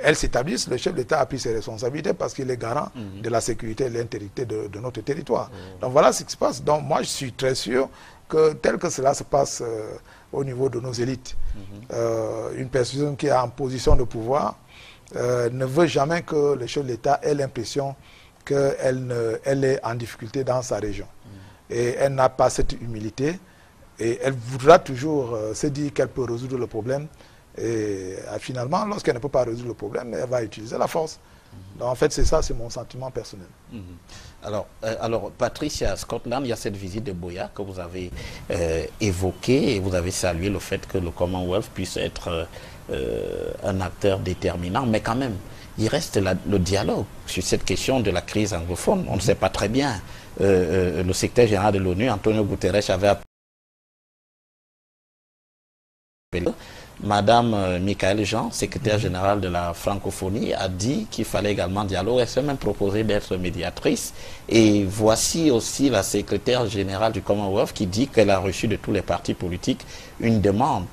elles s'établissent, le chef de l'État a pris ses responsabilités parce qu'il est garant de la sécurité et de l'intégrité de notre territoire. Donc voilà ce qui se passe. Donc moi je suis très sûr que tel que cela se passe au niveau de nos élites, une personne qui est en position de pouvoir ne veut jamais que le chef de l'État ait l'impression qu'elle est en difficulté dans sa région. Et elle n'a pas cette humilité et elle voudra toujours se dire qu'elle peut résoudre le problème. Et finalement, lorsqu'elle ne peut pas résoudre le problème, elle va utiliser la force. Donc, en fait, c'est ça, c'est mon sentiment personnel. Alors, Patricia Scotland, il y a cette visite de Boya que vous avez évoquée et vous avez salué le fait que le Commonwealth puisse être un acteur déterminant. Mais quand même, il reste le dialogue sur cette question de la crise anglophone. On ne sait pas très bien. Le secrétaire général de l'ONU, Antonio Guterres, avait appelé Madame Michaëlle Jean, secrétaire générale de la francophonie, a dit qu'il fallait également dialoguer. Elle s'est même proposée d'être médiatrice. Et voici aussi la secrétaire générale du Commonwealth qui dit qu'elle a reçu de tous les partis politiques une demande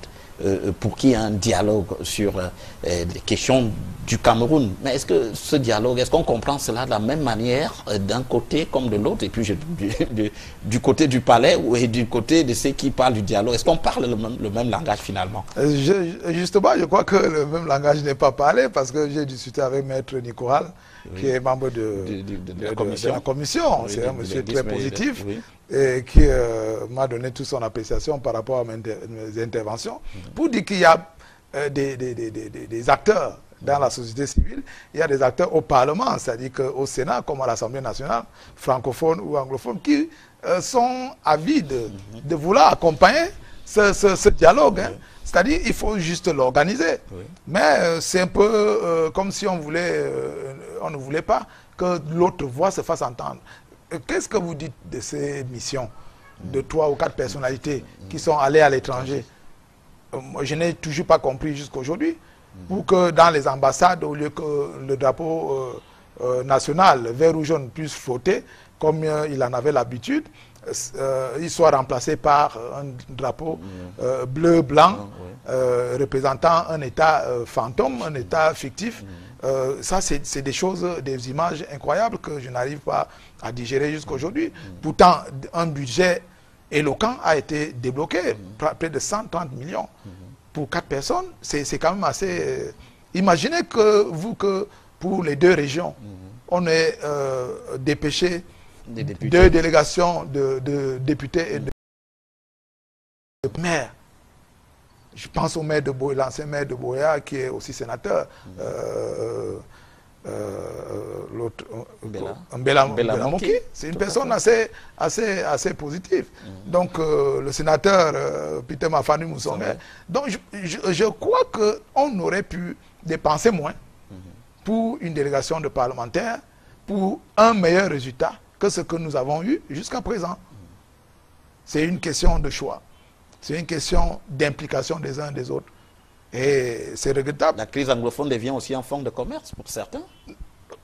pour qu'il y ait un dialogue sur les questions du Cameroun. Mais est-ce que ce dialogue, est-ce qu'on comprend cela de la même manière d'un côté comme de l'autre, et puis du côté du palais et du côté de ceux qui parlent du dialogue? Est-ce qu'on parle le même langage finalement? Justement, je crois que le même langage n'est pas parlé, parce que j'ai discuté avec Maître Nicoral, oui, qui est membre de la commission. Oui, c'est un monsieur très positif, oui, et qui m'a donné toute son appréciation par rapport à mes interventions, pour dire qu'il y a des acteurs dans la société civile, il y a des acteurs au Parlement, c'est-à-dire qu'au Sénat, comme à l'Assemblée nationale, francophones ou anglophones, qui sont avides de vouloir accompagner ce dialogue. Hein. C'est-à-dire qu'il faut juste l'organiser. Oui. Mais c'est un peu comme si on ne voulait pas que l'autre voix se fasse entendre. Qu'est-ce que vous dites de ces missions de 3 ou 4 personnalités qui sont allées à l'étranger? Je n'ai toujours pas compris jusqu'à aujourd'hui. Pour que dans les ambassades, au lieu que le drapeau national vert ou jaune puisse flotter, comme il en avait l'habitude, il soit remplacé par un drapeau bleu-blanc représentant un État fantôme, un État fictif. Ça, c'est des choses, des images incroyables que je n'arrive pas à digérer jusqu'à aujourd'hui. Pourtant, un budget éloquent a été débloqué, près de 130 millions. Pour 4 personnes, c'est quand même assez... Imaginez que pour les 2 régions, on ait dépêché 2 délégations de députés et de maires. Je pense au maire de Boya, l'ancien maire de Boya, qui est aussi sénateur. L'autre, Mbela Moki, c'est une personne assez positive. Donc le sénateur Peter Mafanu Moussonga. Donc je crois qu'on aurait pu dépenser moins pour une délégation de parlementaires, pour un meilleur résultat que ce que nous avons eu jusqu'à présent. C'est une question de choix. C'est une question d'implication des uns et des autres. Et c'est regrettable. La crise anglophone devient aussi un fonds de commerce pour certains.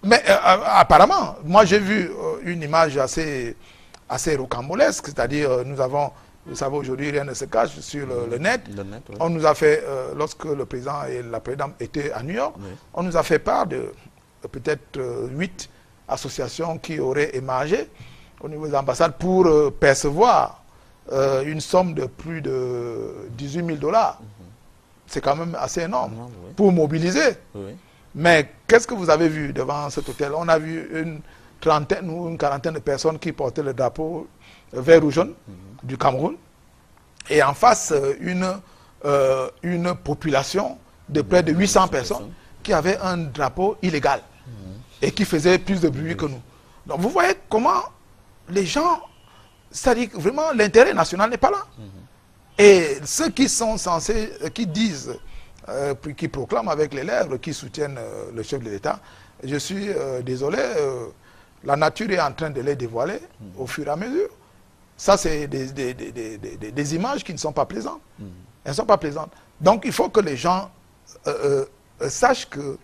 Mais apparemment, moi j'ai vu une image assez rocambolesque, c'est-à-dire nous avons, vous savez, aujourd'hui rien ne se cache sur le net. Oui. On nous a fait, lorsque le président et la présidente étaient à New York, oui, on nous a fait part de peut-être 8 associations qui auraient émergé au niveau des ambassades pour percevoir une somme de plus de 18 000 $. C'est quand même assez énorme pour mobiliser. Oui. Mais qu'est-ce que vous avez vu devant cet hôtel? On a vu une trentaine ou une quarantaine de personnes qui portaient le drapeau vert ou jaune du Cameroun. Et en face, une population de près de 800 personnes qui avait un drapeau illégal et qui faisait plus de bruit que nous. Donc vous voyez comment les gens, c'est-à-dire vraiment l'intérêt national n'est pas là. Et ceux qui sont censés, qui disent, qui proclament avec les lèvres, qui soutiennent le chef de l'État, je suis désolé, la nature est en train de les dévoiler au fur et à mesure. Ça, c'est des images qui ne sont pas plaisantes. Elles ne sont pas plaisantes. Donc, il faut que les gens sachent que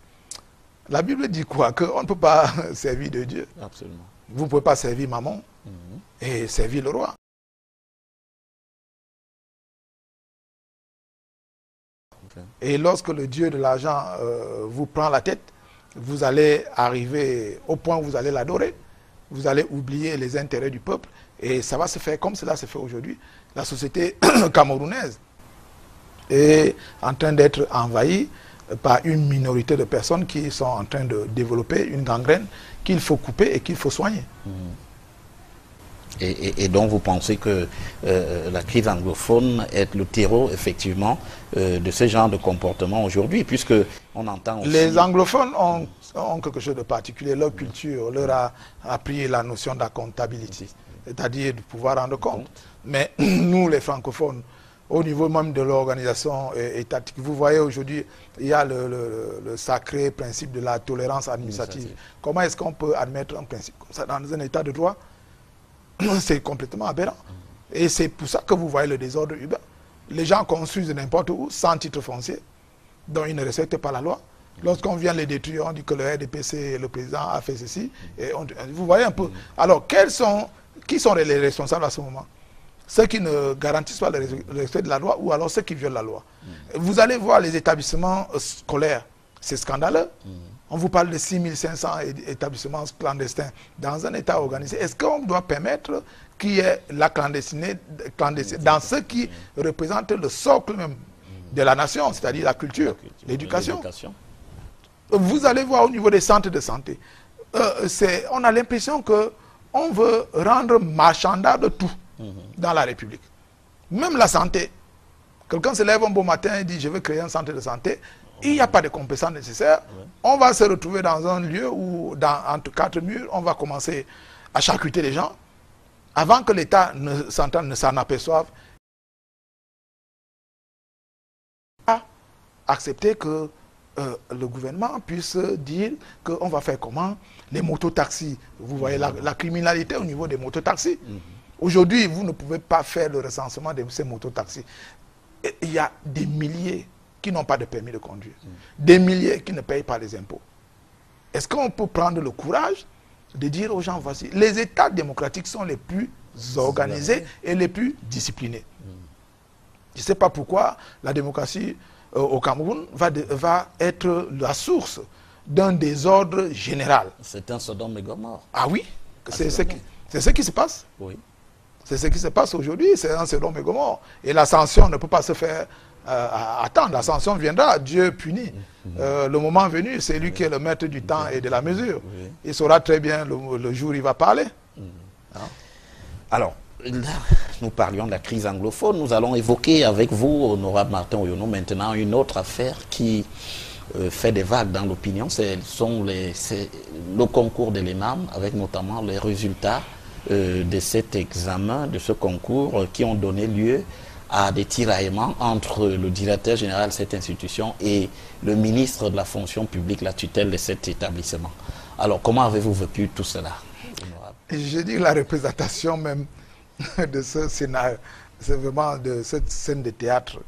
la Bible dit quoi? Qu'on ne peut pas servir de Dieu. Absolument. Vous ne pouvez pas servir maman et servir le roi. Et lorsque le Dieu de l'argent vous prend la tête, vous allez arriver au point où vous allez l'adorer. Vous allez oublier les intérêts du peuple. Et ça va se faire comme cela se fait aujourd'hui. La société camerounaise est en train d'être envahie par une minorité de personnes qui sont en train de développer une gangrène qu'il faut couper et qu'il faut soigner. Et donc vous pensez que la crise anglophone est le terreau effectivement de ce genre de comportement aujourd'hui, puisque on entend aussi... Les anglophones ont quelque chose de particulier. Leur culture leur a appris la notion de la comptabilité, c'est-à-dire de pouvoir rendre compte. Mais nous, les francophones, au niveau même de l'organisation étatique. Vous voyez aujourd'hui, il y a le sacré principe de la tolérance administrative. Comment est-ce qu'on peut admettre un principe comme ça dans un état de droit? C'est complètement aberrant. Et c'est pour ça que vous voyez le désordre urbain. Les gens construisent n'importe où, sans titre foncier, dont ils ne respectent pas la loi. Lorsqu'on vient les détruire, on dit que le RDPC, le président a fait ceci. Et vous voyez un peu. Alors, qui sont les responsables à ce moment? Ceux qui ne garantissent pas le respect de la loi ou alors ceux qui violent la loi. Vous allez voir les établissements scolaires. C'est scandaleux. On vous parle de 6500 établissements clandestins dans un État organisé. Est-ce qu'on doit permettre qu'il y ait la clandestinité dans ce qui représente le socle même de la nation, c'est-à-dire la culture, l'éducation? Vous allez voir au niveau des centres de santé. On a l'impression qu'on veut rendre marchandable tout dans la République. Même la santé. Quelqu'un se lève un beau matin et dit « je veux créer un centre de santé ». Il n'y a pas de compétences nécessaires. On va se retrouver dans un lieu où, entre quatre murs, on va commencer à charcuter les gens. Avant que l'État ne s'en aperçoive, accepter que le gouvernement puisse dire qu'on va faire comment. Les mototaxis, vous voyez la criminalité au niveau des mototaxis. Aujourd'hui, vous ne pouvez pas faire le recensement de ces mototaxis. Il y a des milliers qui n'ont pas de permis de conduire. Des milliers qui ne payent pas les impôts. Est-ce qu'on peut prendre le courage de dire aux gens, voici, les États démocratiques sont les plus organisés et les plus disciplinés. Je ne sais pas pourquoi la démocratie au Cameroun va être la source d'un désordre général. C'est un Sodome et Gomorrhe. Ah oui, c'est ce qui se passe. Oui. C'est ce qui se passe aujourd'hui, c'est un Sodome et Gomorrhe. Et la sanction ne peut pas se faire attendre, la sanction viendra, Dieu punit. Le moment venu, c'est lui qui est le maître du temps et de la mesure. Il saura très bien le jour où il va parler. Alors, là, nous parlions de la crise anglophone. Nous allons évoquer avec vous, honorable Martin Oyono, maintenant une autre affaire qui fait des vagues dans l'opinion. C'est le concours de l'ENAM, avec notamment les résultats de cet examen, de ce concours, qui ont donné lieu à des tiraillements entre le directeur général de cette institution et le ministre de la fonction publique, la tutelle de cet établissement. Alors, comment avez-vous vécu tout cela? Je dis la représentation même de ce scénario, c'est vraiment de cette scène de théâtre,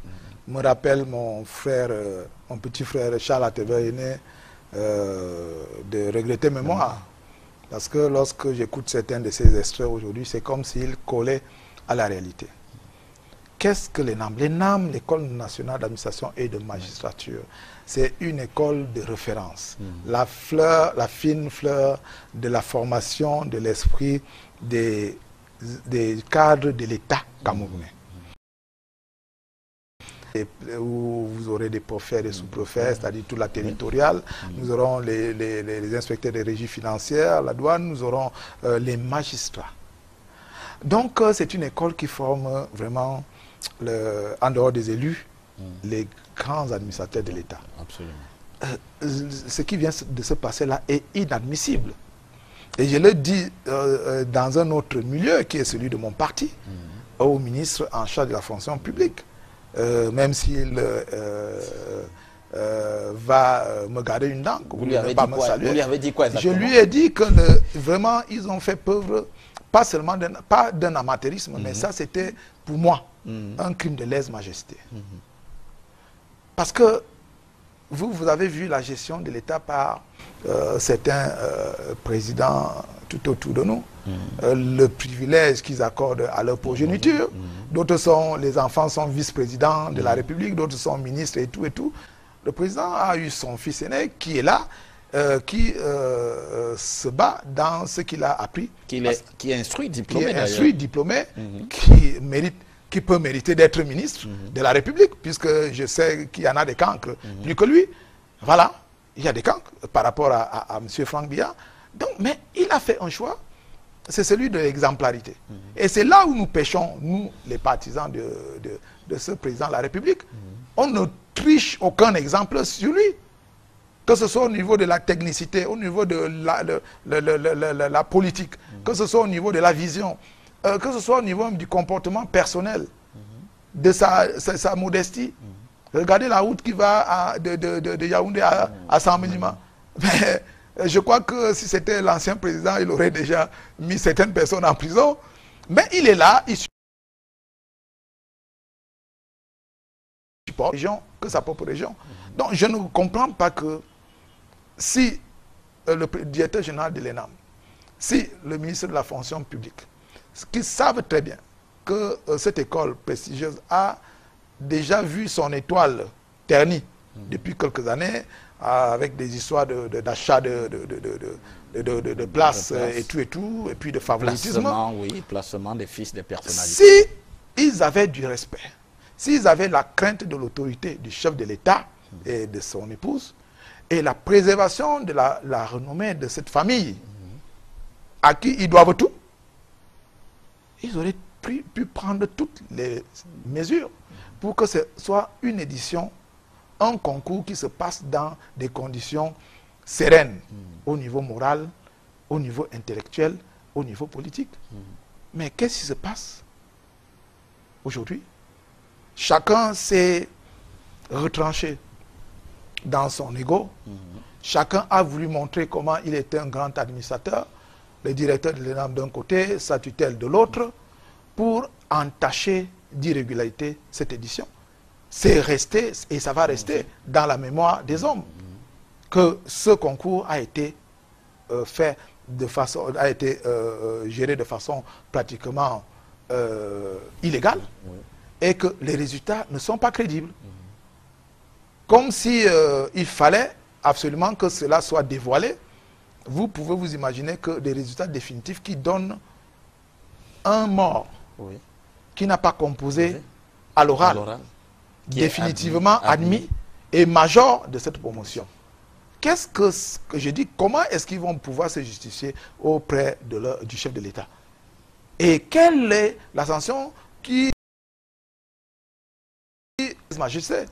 me rappelle mon frère, mon petit frère Charles Ateba-Aîné, de regretter mémoire. Parce que lorsque j'écoute certains de ces extraits aujourd'hui, c'est comme s'ils collaient à la réalité. Qu'est-ce que l'ENAM? L'ENAM, l'École nationale d'administration et de magistrature, c'est une école de référence. La fine fleur de la formation de l'esprit des cadres de l'État camerounais. Où vous aurez des préfets, des sous-préfets, c'est-à-dire toute la territoriale. Nous aurons les inspecteurs des régies financières, la douane, nous aurons les magistrats. Donc, c'est une école qui forme vraiment, en dehors des élus, les grands administrateurs de l'État. Absolument. Ce qui vient de se passer là est inadmissible. Et je le dis dans un autre milieu, qui est celui de mon parti, au ministre en charge de la fonction publique. Même s'il va me garder une dent, vous lui avez dit quoi? Vous lui avez dit quoi exactement? Je lui ai dit que vraiment, ils ont fait preuve, pas seulement d'un amateurisme, mais ça c'était pour moi un crime de lèse-majesté. Parce que vous avez vu la gestion de l'État par certains présidents tout autour de nous. Le privilège qu'ils accordent à leur progéniture. D'autres sont, les enfants sont vice-présidents de la République, d'autres sont ministres et tout et tout. Le président a eu son fils aîné qui est là, qui se bat dans ce qu'il a appris. Qui est instruit, diplômé. Qui est instruit, diplômé, qui peut mériter d'être ministre de la République, puisque je sais qu'il y en a des cancres plus que lui. Voilà, il y a des cancres par rapport à M. Franck Biya. Donc, mais il a fait un choix, c'est celui de l'exemplarité. Et c'est là où nous pêchons, nous, les partisans de ce président de la République. On ne triche aucun exemple sur lui. Que ce soit au niveau de la technicité, au niveau de la politique, que ce soit au niveau de la vision, que ce soit au niveau du comportement personnel. de sa modestie. Regardez la route qui va de Yaoundé à Saint-Ménima. Mais je crois que si c'était l'ancien président, il aurait déjà mis certaines personnes en prison. Mais il est là, il supporte la région que sa propre région. Donc je ne comprends pas que si le directeur général de l'ENAM, si le ministre de la fonction publique, qui savent très bien que cette école prestigieuse a déjà vu son étoile ternie depuis quelques années, avec des histoires d'achat de places et tout, et puis de favoritisme. Placement, oui, placement des fils des personnalités. Si ils avaient du respect, s'ils avaient la crainte de l'autorité du chef de l'État et de son épouse, et la préservation de la renommée de cette famille, à qui ils doivent tout, ils auraient pu prendre toutes les mesures pour que ce soit une édition, un concours qui se passe dans des conditions sereines, au niveau moral, au niveau intellectuel, au niveau politique. Mais qu'est-ce qui se passe aujourd'hui? Chacun s'est retranché dans son ego. Chacun a voulu montrer comment il était un grand administrateur, le directeur de l'ENAM d'un côté, sa tutelle de l'autre, pour entacher d'irrégularité cette édition. C'est resté, et ça va rester dans la mémoire des hommes, que ce concours a été géré de façon pratiquement illégale, et que les résultats ne sont pas crédibles. Comme si il fallait absolument que cela soit dévoilé. Vous pouvez vous imaginer que des résultats définitifs qui donnent un mort qui n'a pas composé à l'oral, définitivement admis et major de cette promotion. Qu'est-ce que je dis? Comment est-ce qu'ils vont pouvoir se justifier auprès du chef de l'État? Et quelle est la sanction qui...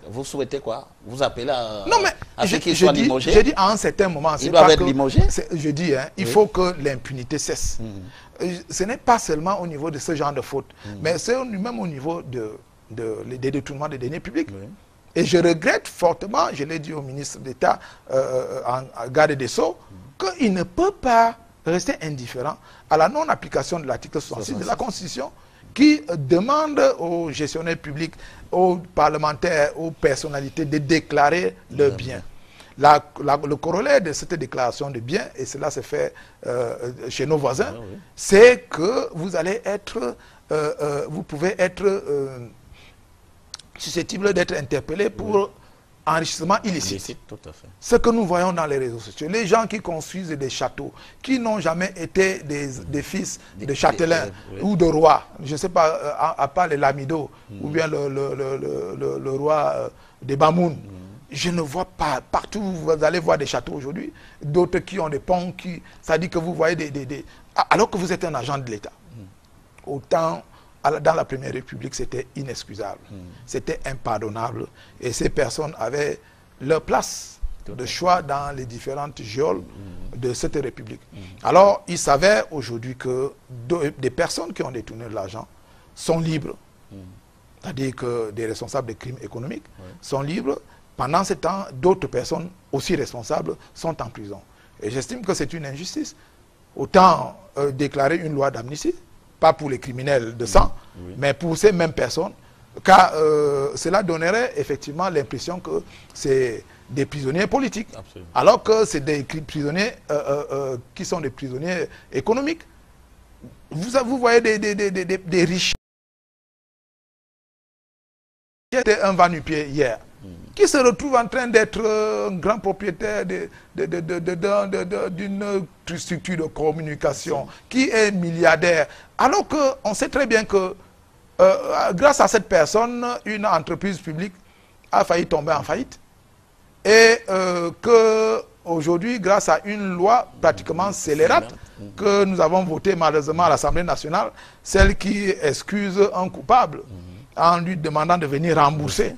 Vous souhaitez quoi? Vous appelez à ce qu'il soit limogé? J'ai dit à un certain moment... Il doit être limogé? Je dis, il faut que l'impunité cesse. Ce n'est pas seulement au niveau de ce genre de faute, mais c'est même au niveau des détournements des deniers publics. Et je regrette fortement, je l'ai dit au ministre d'État en garde des Sceaux, qu'il ne peut pas rester indifférent à la non-application de l'article 66 de la Constitution, qui demande aux gestionnaires publics, aux parlementaires, aux personnalités de déclarer leurs biens. Le corollaire de cette déclaration de biens, et cela se fait chez nos voisins, c'est que vous allez être, vous pouvez être susceptible d'être interpellé pour enrichissement illicite. Tout à fait. Ce que nous voyons dans les réseaux sociaux, les gens qui construisent des châteaux, qui n'ont jamais été des fils de châtelains ou de rois, je ne sais pas, à part les Lamido ou bien le roi des Bamoun, je ne vois pas, partout vous allez voir des châteaux aujourd'hui, d'autres qui ont des ponts, ça dit que vous voyez alors que vous êtes un agent de l'État. Autant... Dans la Première République, c'était inexcusable, c'était impardonnable. Et ces personnes avaient leur place de choix dans les différentes geôles de cette République. Alors, ils savaient aujourd'hui que des personnes qui ont détourné de l'argent sont libres. C'est-à-dire que des responsables de crimes économiques sont libres. Pendant ce temps, d'autres personnes aussi responsables sont en prison. Et j'estime que c'est une injustice. Autant déclarer une loi d'amnistie, pas pour les criminels de sang, mais pour ces mêmes personnes, car cela donnerait effectivement l'impression que c'est des prisonniers politiques, alors que c'est des prisonniers qui sont des prisonniers économiques. Vous voyez des riches qui étaient un va-nu-pied hier, qui se retrouvent en train d'être un grand propriétaire d'une structure de communication, qui est milliardaire. Alors qu'on sait très bien que grâce à cette personne, une entreprise publique a failli tomber en faillite. Et qu'aujourd'hui, grâce à une loi pratiquement scélérate que nous avons votée malheureusement à l'Assemblée nationale, celle qui excuse un coupable en lui demandant de venir rembourser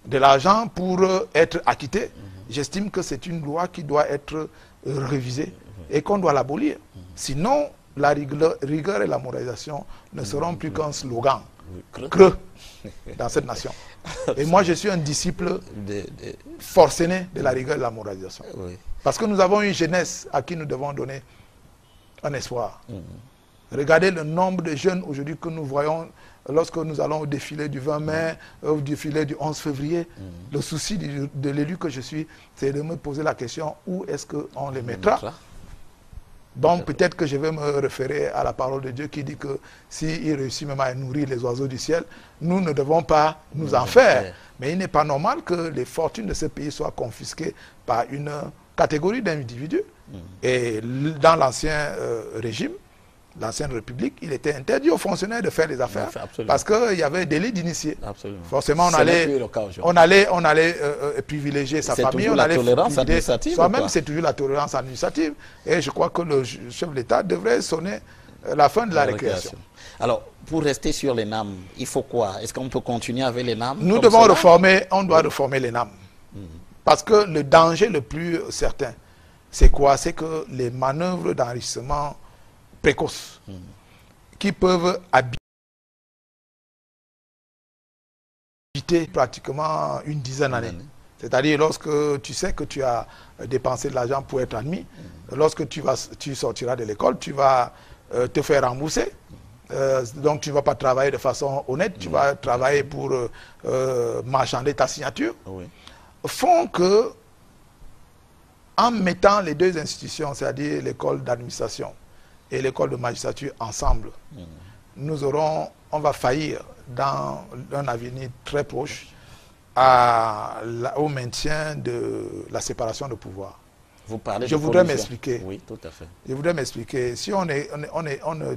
de l'argent pour être acquitté, j'estime que c'est une loi qui doit être révisée et qu'on doit l'abolir. Sinon, la rigueur et la moralisation ne seront plus qu'un slogan. creux dans cette nation. Et moi, je suis un disciple forcené de la rigueur et de la moralisation. Oui. Parce que nous avons une jeunesse à qui nous devons donner un espoir. Regardez le nombre de jeunes aujourd'hui que nous voyons lorsque nous allons au défilé du 20 mai, au défilé du 11 février. Le souci de l'élu que je suis, c'est de me poser la question, où est-ce qu'on les mettra? Donc peut-être que je vais me référer à la parole de Dieu qui dit que s'il réussit même à nourrir les oiseaux du ciel, nous ne devons pas nous en faire. Mais il n'est pas normal que les fortunes de ce pays soient confisquées par une catégorie d'individus. Et dans l'ancien régime, l'ancienne République, il était interdit aux fonctionnaires de faire des affaires parce qu'il y avait délit d'initié. Forcément, on allait privilégier sa famille, on allait privilégier soi-même, c'est toujours la tolérance administrative. Et je crois que le chef de l'État devrait sonner la fin de la récréation. Alors, pour rester sur les NAM, il faut quoi? Est-ce qu'on peut continuer avec les NAM? Nous devons réformer, on doit réformer les NAM. Parce que le danger le plus certain, c'est quoi? C'est que les manœuvres d'enrichissement précoces qui peuvent habiter pratiquement une dizaine d'années. C'est-à-dire lorsque tu sais que tu as dépensé de l'argent pour être admis, lorsque tu sortiras de l'école, tu vas te faire rembourser. Donc tu ne vas pas travailler de façon honnête, tu vas travailler pour marchander ta signature. Font que, en mettant les deux institutions, c'est-à-dire l'école d'administration et l'école de magistrature ensemble, on va faillir dans un avenir très proche au maintien de la séparation de pouvoir. Vous parlez Je voudrais m'expliquer. Oui, tout à fait. Je voudrais m'expliquer. Si on ne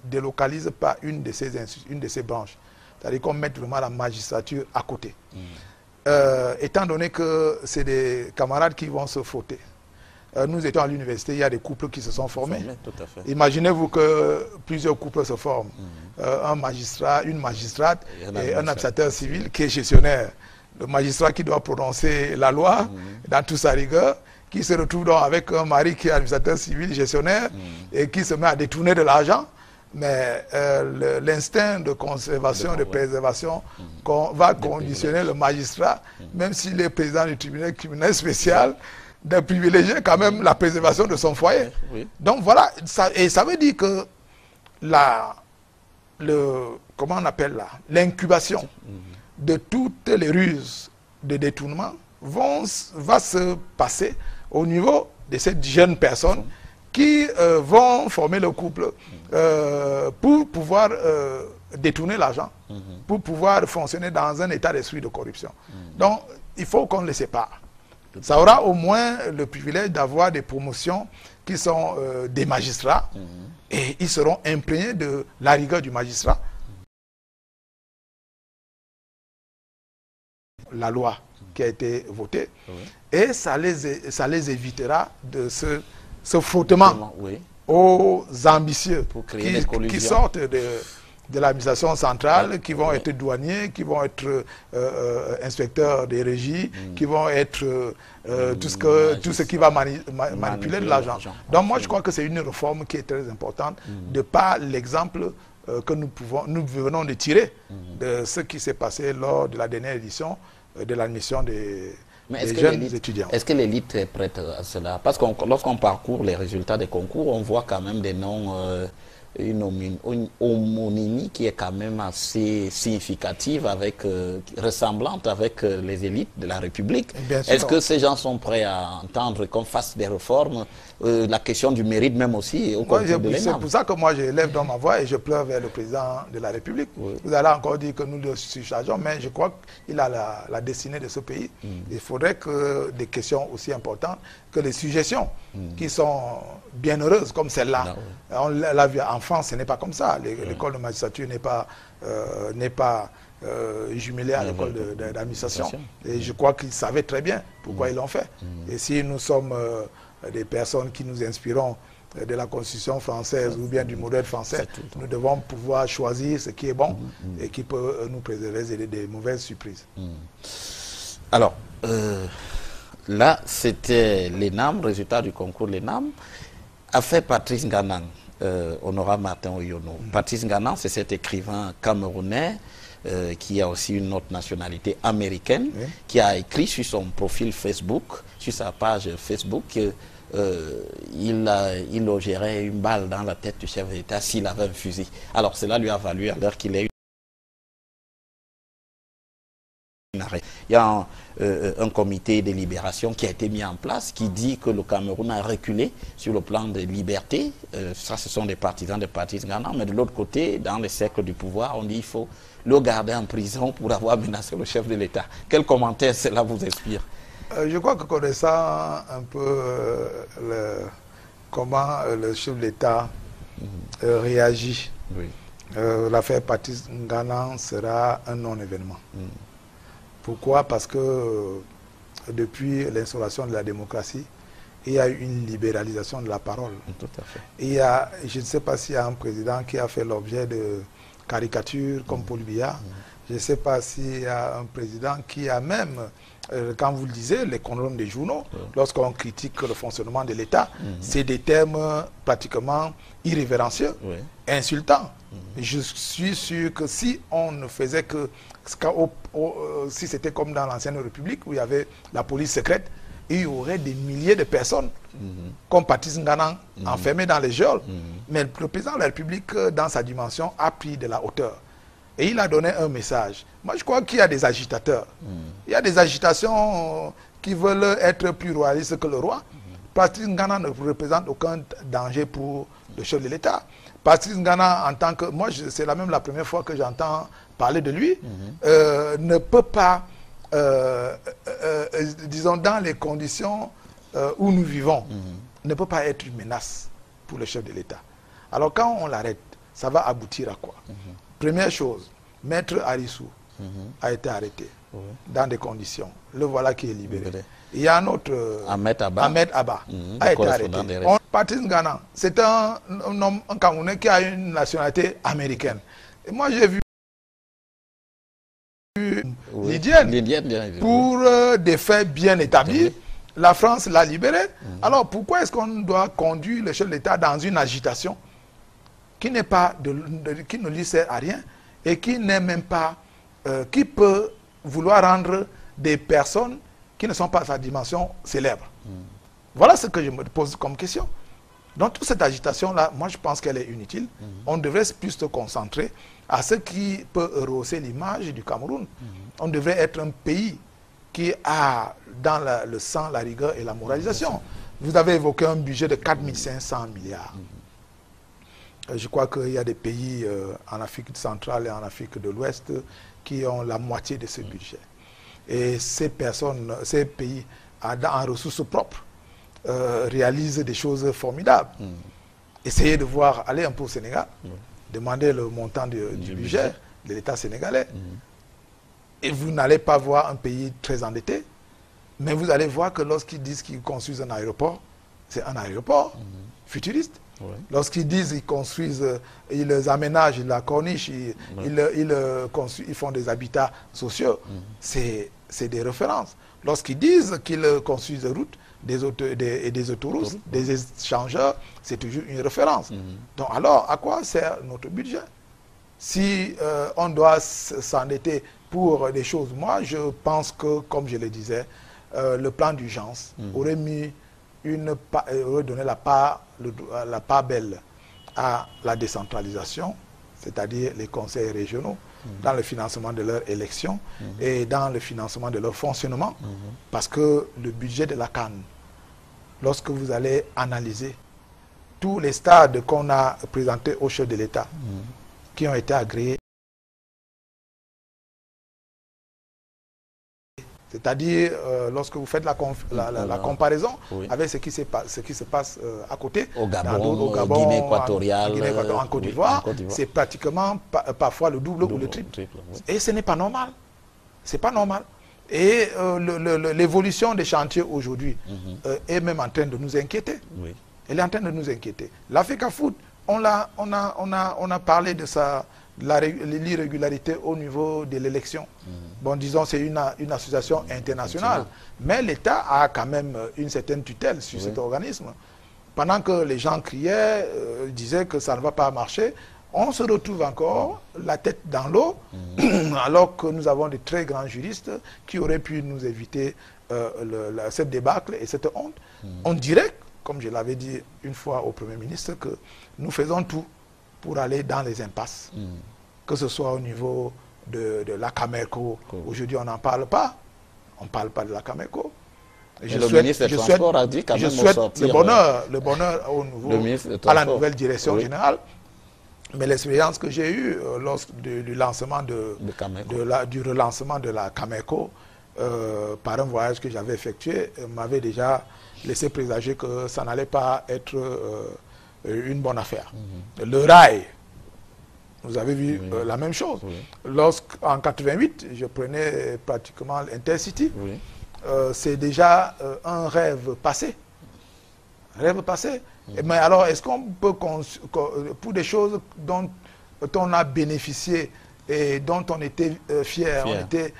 délocalise pas une de ces branches, c'est-à-dire qu'on mette vraiment la magistrature à côté, étant donné que c'est des camarades qui vont se frotter. Nous étions à l'université, il y a des couples qui se sont formés. Imaginez-vous que plusieurs couples se forment. Un magistrat, une magistrate et un administrateur civil qui est gestionnaire. Le magistrat qui doit prononcer la loi dans toute sa rigueur, qui se retrouve donc avec un mari qui est administrateur civil, gestionnaire, et qui se met à détourner de l'argent. Mais l'instinct de conservation, de préservation va conditionner le magistrat, même s'il est président du tribunal criminel spécial, de privilégier quand même la préservation de son foyer. Donc voilà, et ça veut dire que comment on appelle l'incubation de toutes les ruses de détournement va se passer au niveau de cette jeune personne qui vont former le couple pour pouvoir détourner l'argent, pour pouvoir fonctionner dans un état d'esprit de corruption. Donc, il faut qu'on les sépare. Ça aura au moins le privilège d'avoir des promotions qui sont des magistrats et ils seront imprégnés de la rigueur du magistrat. La loi qui a été votée et ça les évitera de ce frottement aux ambitieux qui sortent de l'administration centrale, qui vont être douaniers, qui vont être inspecteurs des régies, qui vont être tout ce qui va manipuler de l'argent. Donc moi je crois que c'est une réforme qui est très importante de par l'exemple que nous venons de tirer de ce qui s'est passé lors de la dernière édition de l'admission des jeunes étudiants. Est-ce que l'élite est prête à cela? Parce que lorsqu'on parcourt les résultats des concours, on voit quand même des noms, une homonymie qui est quand même assez significative, ressemblante avec les élites de la République. Est-ce que ces gens sont prêts à entendre qu'on fasse des réformes? La question du mérite même aussi au concours de l'ENAM. C'est pour ça que moi je lève dans ma voix et je pleure vers le président de la République. Vous allez encore dire que nous le surchargeons, mais je crois qu'il a la destinée de ce pays. Il faudrait que des questions aussi importantes que les suggestions qui sont bienheureuses comme celle-là. On l'a vu en France, ce n'est pas comme ça. L'école de magistrature n'est pas jumelée à l'école d'administration. Et je crois qu'ils savaient très bien pourquoi ils l'ont fait. Et si nous sommes des personnes qui nous inspirons de la Constitution française ou bien du modèle français, nous devons pouvoir choisir ce qui est bon et qui peut nous préserver des mauvaises surprises. Alors, là, c'était l'ENAM, résultat du concours de l'ENAM. A fait Patrice Nganang. Honorable Martin Oyono. Patrice Ngana, c'est cet écrivain camerounais qui a aussi une autre nationalité américaine, qui a écrit sur son profil Facebook, sur sa page Facebook, il logerait une balle dans la tête du chef de l'État s'il avait un fusil. Alors cela lui a valu, à l'heure qu'il est il y a un comité de libération qui a été mis en place qui dit que le Cameroun a reculé sur le plan de liberté. Ça, ce sont des partisans de Patrice Ngana. Mais de l'autre côté, dans les cercles du pouvoir, on dit qu'il faut le garder en prison pour avoir menacé le chef de l'État. Quel commentaire cela vous inspire? Je crois que connaissant un peu comment le chef de l'État réagit, l'affaire Patrice Ngana sera un non-événement. Pourquoi? Parce que depuis l'instauration de la démocratie, il y a eu une libéralisation de la parole. Tout à fait. Il y a, je ne sais pas s'il y a un président qui a fait l'objet de caricatures comme Paul Biya. Je ne sais pas s'il y a un président qui a même, quand vous le disiez, les colonnes des journaux, lorsqu'on critique le fonctionnement de l'État, c'est des termes pratiquement irrévérencieux, insultants. Je suis sûr que si on ne faisait que, si c'était comme dans l'ancienne République où il y avait la police secrète, il y aurait des milliers de personnes comme Patrice Ngana enfermés dans les geôles. Mais le président de la République, dans sa dimension, a pris de la hauteur. Et il a donné un message. Moi, je crois qu'il y a des agitateurs. Il y a des agitations qui veulent être plus royalistes que le roi. Patrice Ngana ne représente aucun danger pour le chef de l'État. Patrice Ngana, en tant que... Moi, c'est même la première fois que j'entends parler de lui. Ne peut pas, disons, dans les conditions où nous vivons, ne peut pas être une menace pour le chef de l'État. Alors, quand on l'arrête, ça va aboutir à quoi? Première chose, Maître Arissou a été arrêté dans des conditions. Le voilà qui est libéré. Il y a un autre, Ahmed Abba, a été arrêté. Patrice Ngana, c'est un homme, un Camerounais qui a une nationalité américaine. Et moi, j'ai vu Lydienne pour des faits bien établis. La France l'a libéré. Alors, pourquoi est-ce qu'on doit conduire le chef de l'État dans une agitation qui n'est pas qui ne lui sert à rien et qui n'est même pas, qui peut vouloir rendre des personnes qui ne sont pas à sa dimension célèbres. Voilà ce que je me pose comme question. Donc toute cette agitation-là, moi je pense qu'elle est inutile. On devrait plus se concentrer à ce qui peut rehausser l'image du Cameroun. On devrait être un pays qui a dans le sang la rigueur et la moralisation. Vous avez évoqué un budget de 4 500 milliards. Je crois qu'il y a des pays en Afrique centrale et en Afrique de l'Ouest qui ont la moitié de ce budget. Et ces pays en ressources propres réalisent des choses formidables. Essayez de voir, aller un peu au Sénégal, demander le montant du budget de l'État sénégalais. Et vous n'allez pas voir un pays très endetté, mais vous allez voir que lorsqu'ils disent qu'ils construisent un aéroport, c'est un aéroport futuriste. Lorsqu'ils disent qu'ils construisent, ils aménagent la corniche, ils font des habitats sociaux, c'est des références. Lorsqu'ils disent qu'ils construisent des routes et des autoroutes, des échangeurs, c'est toujours une référence. Donc alors, à quoi sert notre budget? Si on doit s'endetter pour des choses, moi je pense que, comme je le disais, le plan d'urgence aurait donné la part belle à la décentralisation, c'est-à-dire les conseils régionaux, dans le financement de leurs élections et dans le financement de leur fonctionnement. Parce que le budget de la CAN, lorsque vous allez analyser tous les stades qu'on a présentés au chef de l'État, qui ont été agréés, c'est-à-dire lorsque vous faites la comparaison avec ce qui se passe à côté, au Gabon, Guinée équatoriale, en Côte d'Ivoire, c'est pratiquement parfois le double ou le triple. Et ce n'est pas normal. C'est pas normal. Et l'évolution des chantiers aujourd'hui est même en train de nous inquiéter. Elle est en train de nous inquiéter. L'Africa Food, on a parlé de l'irrégularité au niveau de l'élection. Bon, disons, c'est une association internationale, mais l'État a quand même une certaine tutelle sur cet organisme. pendant que les gens criaient, disaient que ça ne va pas marcher, on se retrouve encore la tête dans l'eau, alors que nous avons de très grands juristes qui auraient pu nous éviter cette débâcle et cette honte. On dirait, comme je l'avais dit une fois au Premier ministre, que nous faisons tout pour aller dans les impasses. Que ce soit au niveau de la Cameco. Aujourd'hui, on n'en parle pas. On ne parle pas de la Cameco. Le ministre des Transports a dit quand même au sortir, le bonheur au nouveau, à la nouvelle direction générale. Mais l'expérience que j'ai eue lors du lancement du relancement de la Cameco par un voyage que j'avais effectué m'avait déjà laissé présager que ça n'allait pas être une bonne affaire. Le rail, vous avez vu la même chose. Lorsqu'en 88, je prenais pratiquement l'Intercity, c'est déjà un rêve passé. Mais alors, est-ce qu'on peut, pour des choses dont on a bénéficié et dont on était fier, on était,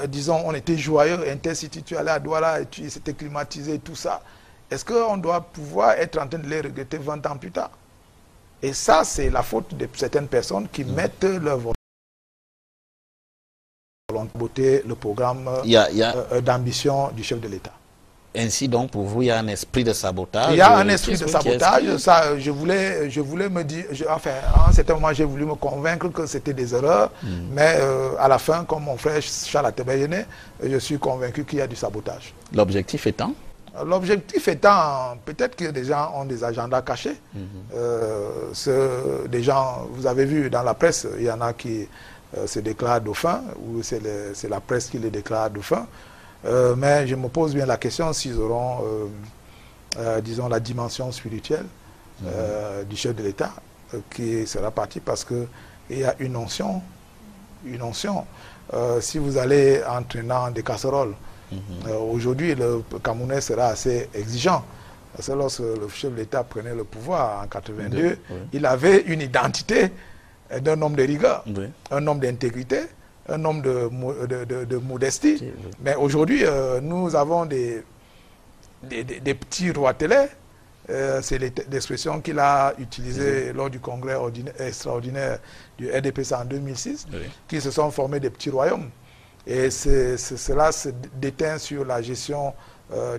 disons, on était joyeux, Intercity, tu allais à Douala, c'était climatisé, tout ça, est-ce qu'on doit pouvoir être en train de les regretter 20 ans plus tard? Et ça, c'est la faute de certaines personnes qui mettent leur volonté, le programme d'ambition du chef de l'État. Ainsi donc, pour vous, il y a un esprit de sabotage. Il y a un esprit de sabotage. Ça, je voulais me dire, enfin, à un certain moment, j'ai voulu me convaincre que c'était des erreurs. Mais à la fin, comme mon frère Charles Atebeyene, je suis convaincu qu'il y a du sabotage. L'objectif étant? L'objectif étant, peut-être que des gens ont des agendas cachés. Des gens, vous avez vu dans la presse, il y en a qui se déclarent dauphins, ou c'est la presse qui les déclare dauphins. Mais je me pose bien la question s'ils auront, disons, la dimension spirituelle du chef de l'État qui sera parti, parce qu'il y a une onction. Si vous allez en traînant des casseroles, aujourd'hui, le Camerounais sera assez exigeant. Parce que lorsque le chef de l'État prenait le pouvoir en 82, il avait une identité d'un homme de rigueur, un homme d'intégrité, un homme de modestie. Mais aujourd'hui, nous avons des petits roitelets. C'est l'expression qu'il a utilisée lors du congrès extraordinaire du RDPC en 2006, qui se sont formés des petits royaumes. Et cela se déteint sur la gestion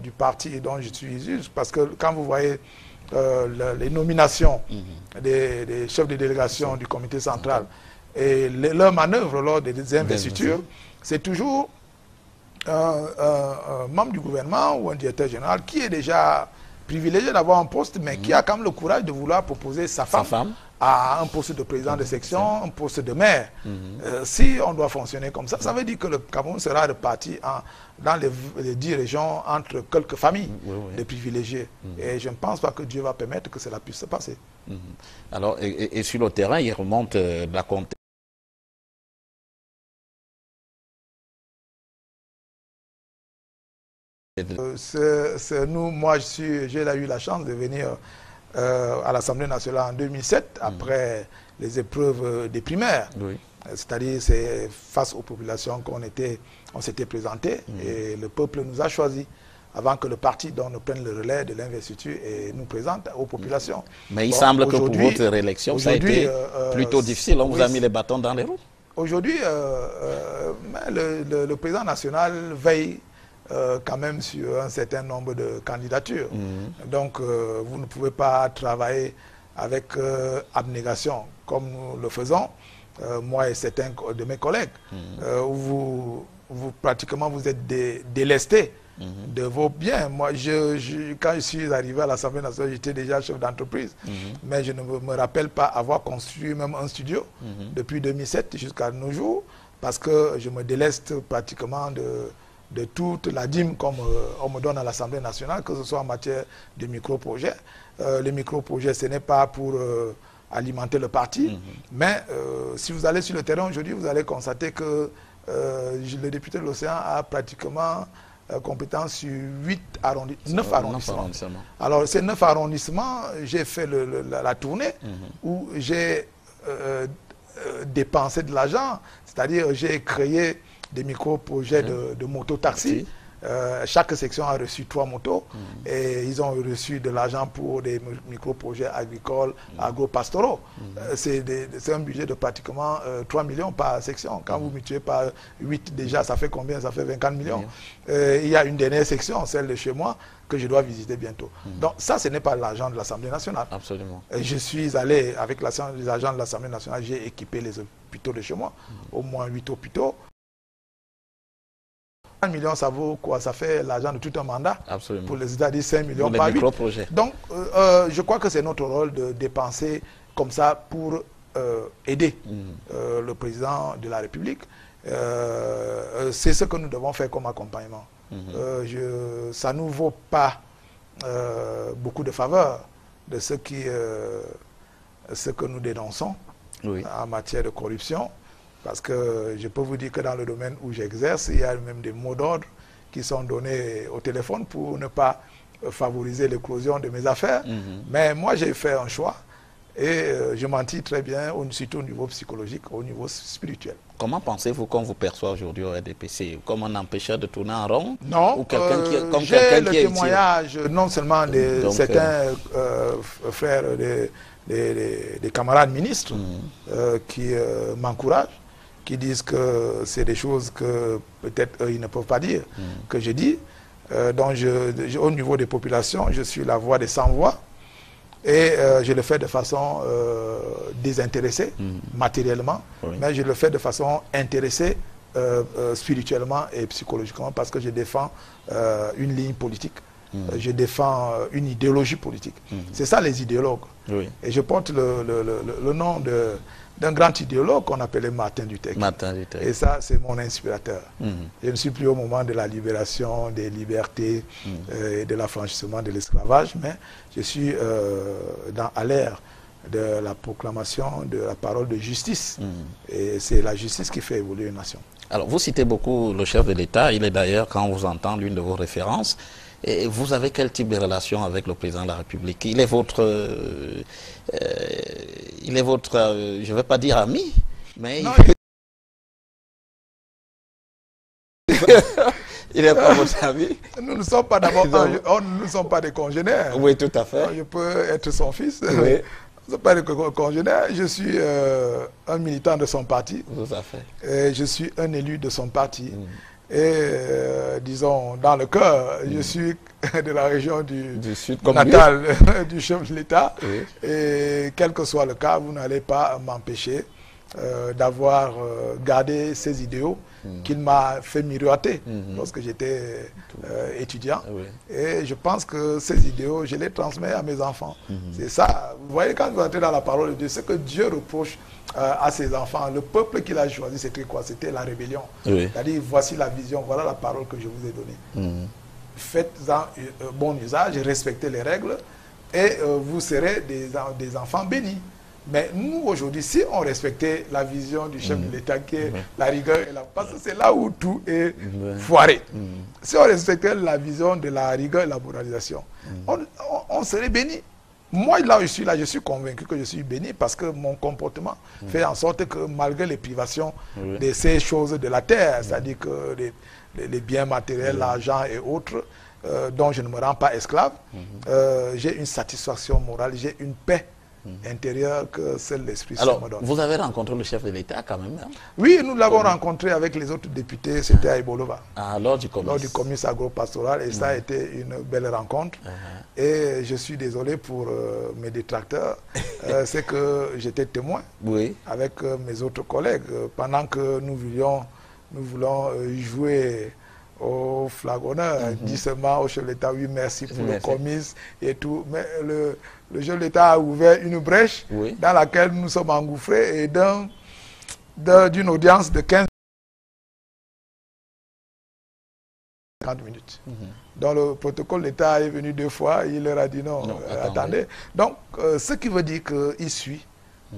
du parti dont je suis issu. Parce que quand vous voyez les nominations des chefs de délégation du comité central, et leur manœuvre lors des investitures, c'est toujours un membre du gouvernement ou un directeur général qui est déjà privilégié d'avoir un poste, mais qui a quand même le courage de vouloir proposer sa femme à un poste de président de section, un poste de maire. Si on doit fonctionner comme ça, ça veut dire que le Cameroun sera reparti dans les 10 régions entre quelques familles de privilégiés. Et je ne pense pas que Dieu va permettre que cela puisse se passer. Alors, et sur le terrain, il remonte de la comté. Moi, j'ai eu la chance de venir à l'Assemblée nationale en 2007, après les épreuves des primaires. C'est-à-dire, c'est face aux populations on s'était présenté, et le peuple nous a choisis avant que le parti nous prenne le relais de l'investiture et nous présente aux populations. Mais il semble que pour votre réélection, ça a été plutôt difficile. On vous a mis les bâtons dans les roues. Aujourd'hui, le président national veille quand même sur un certain nombre de candidatures. Donc, vous ne pouvez pas travailler avec abnégation comme nous le faisons, moi et certains de mes collègues. Pratiquement, vous êtes délestés de vos biens. Moi, quand je suis arrivé à l'Assemblée nationale, j'étais déjà chef d'entreprise. Mais je ne me rappelle pas avoir construit même un studio depuis 2007 jusqu'à nos jours, parce que je me déleste pratiquement de toute la dîme comme on me donne à l'Assemblée nationale, que ce soit en matière de micro-projets. Les micro-projets, ce n'est pas pour alimenter le parti, mais si vous allez sur le terrain aujourd'hui, vous allez constater que le député de l'Océan a pratiquement compétence sur 9 arrondissements. Alors, ces 9 arrondissements, j'ai fait la tournée où j'ai dépensé de l'argent, c'est-à-dire j'ai créé des micro-projets de moto-taxi Chaque section a reçu 3 motos et ils ont reçu de l'argent pour des micro-projets agricoles, agro-pastoraux. C'est un budget de pratiquement 3 millions par section. Quand vous multipliez par 8 déjà, ça fait combien? Ça fait 24 millions. Il y a une dernière section, celle de chez moi, que je dois visiter bientôt. Donc ça, ce n'est pas l'argent de l'Assemblée nationale. Absolument. Je suis allé avec les agents de l'Assemblée nationale, j'ai équipé les hôpitaux de chez moi, au moins 8 hôpitaux. 1 million, ça vaut quoi? Ça fait l'argent de tout un mandat. Absolument. Pour les États, 5 millions pour par les 8. micro-projets. Donc, je crois que c'est notre rôle de dépenser comme ça pour aider le président de la République. C'est ce que nous devons faire comme accompagnement. Ça ne nous vaut pas beaucoup de faveurs de ce que nous dénonçons en matière de corruption. Parce que je peux vous dire que dans le domaine où j'exerce, il y a même des mots d'ordre qui sont donnés au téléphone pour ne pas favoriser l'éclosion de mes affaires. Mais moi, j'ai fait un choix et je m'en tire très bien, surtout au niveau psychologique, au niveau spirituel. Comment pensez-vous qu'on vous perçoit aujourd'hui au RDPC? Comme un empêcheur de tourner en rond? Non, j'ai le témoignage non seulement de certains frères, des camarades ministres qui m'encouragent, qui disent que c'est des choses que peut-être eux, ils ne peuvent pas dire, que je dis. Donc au niveau des populations, je suis la voix des sans-voix et je le fais de façon désintéressée, matériellement, mais je le fais de façon intéressée spirituellement et psychologiquement parce que je défends une ligne politique. Je défends une idéologie politique. C'est ça les idéologues. Et je porte le nom d'un grand idéologue qu'on appelait Martin Luther King. Et ça, c'est mon inspirateur. Je ne suis plus au moment de la libération, des libertés et de l'affranchissement de l'esclavage, mais je suis à l'ère de la proclamation de la parole de justice. Et c'est la justice qui fait évoluer une nation. Alors, vous citez beaucoup le chef de l'État. Il est d'ailleurs, quand on vous entend, l'une de vos références. Et vous avez quel type de relation avec le président de la République? Il est votre, je ne vais pas dire ami, mais non, il n'est pas votre ami. Nous ne sommes pas d'abord, nous ne sommes pas des congénères. Oui, tout à fait. Je peux être son fils. Oui. Nous ne sommes pas des congénères. Je suis un militant de son parti. Tout à fait. Et je suis un élu de son parti. Et disons, dans le cœur, je suis de la région du sud natal du chef de l'État. Et quel que soit le cas, vous n'allez pas m'empêcher d'avoir gardé ces idéaux qu'il m'a fait miroiter lorsque j'étais étudiant. Et je pense que ces idéaux, je les transmets à mes enfants. C'est ça. Vous voyez, quand vous entrez dans la parole de Dieu, ce que Dieu reproche à ses enfants, le peuple qu'il a choisi, c'était quoi? C'était la rébellion. C'est-à-dire, voici la vision, voilà la parole que je vous ai donnée. Faites-en bon usage, respectez les règles et vous serez des enfants bénis. Mais nous, aujourd'hui, si on respectait la vision du chef de l'État, qui est la rigueur, parce que c'est là où tout est foiré. Si on respectait la vision de la rigueur et la moralisation, on serait béni. Moi, là où je suis convaincu que je suis béni parce que mon comportement fait en sorte que malgré les privations de ces choses de la terre, c'est-à-dire que les biens matériels, l'argent et autres, dont je ne me rends pas esclave, j'ai une satisfaction morale, j'ai une paix intérieure que seul l'Esprit Saint me donne. Vous avez rencontré le chef de l'État quand même, hein? Oui, nous l'avons rencontré avec les autres députés, c'était à Ibolova. Lors du comice. Lors du comice agro-pastoral, et ça a été une belle rencontre. Et je suis désolé pour mes détracteurs, c'est que j'étais témoin avec mes autres collègues. Pendant que nous voulons jouer au flag honneur, dit seulement au chef de l'État, oui, merci pour le comice et tout. Mais le chef de l'État a ouvert une brèche dans laquelle nous sommes engouffrés et d'une audience de 15 minutes. Dans le protocole, l'État est venu 2 fois, il leur a dit non, attendez. Donc, ce qui veut dire qu'il suit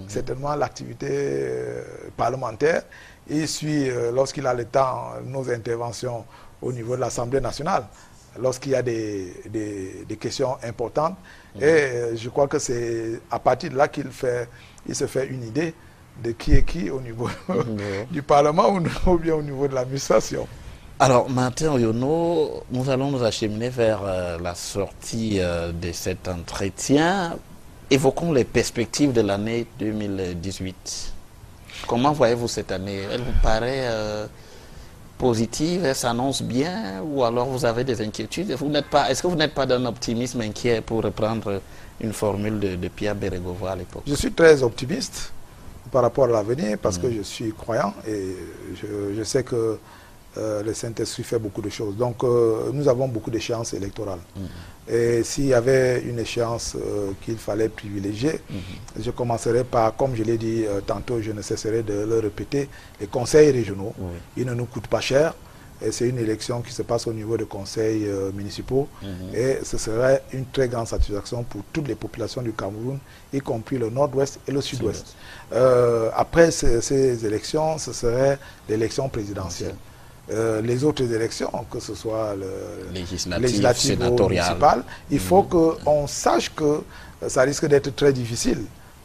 certainement l'activité parlementaire. Il suit, lorsqu'il a le temps, nos interventions au niveau de l'Assemblée nationale, lorsqu'il y a des questions importantes. Et je crois que c'est à partir de là qu'il se fait une idée de qui est qui au niveau du Parlement ou bien au niveau de l'administration. Alors, Martin Oyono, nous allons nous acheminer vers la sortie de cet entretien. Évoquons les perspectives de l'année 2018. Comment voyez-vous cette année? Elle vous paraît positive? Elle s'annonce bien? Ou alors vous avez des inquiétudes? Est-ce que vous n'êtes pas d'un optimisme inquiet, pour reprendre une formule de Pierre Bérégovoy à l'époque? Je suis très optimiste par rapport à l'avenir parce que je suis croyant et je sais que le Saint-Esprit fait beaucoup de choses. Donc nous avons beaucoup d'échéances électorales. Et s'il y avait une échéance qu'il fallait privilégier, je commencerai par, comme je l'ai dit tantôt, je ne cesserai de le répéter, les conseils régionaux. Ils ne nous coûtent pas cher. Et c'est une élection qui se passe au niveau des conseils municipaux. Et ce serait une très grande satisfaction pour toutes les populations du Cameroun, y compris le nord-ouest et le sud-ouest. Après ces élections, ce serait l'élection présidentielle. Les autres élections, que ce soit législative ou municipale, il faut qu'on sache que ça risque d'être très difficile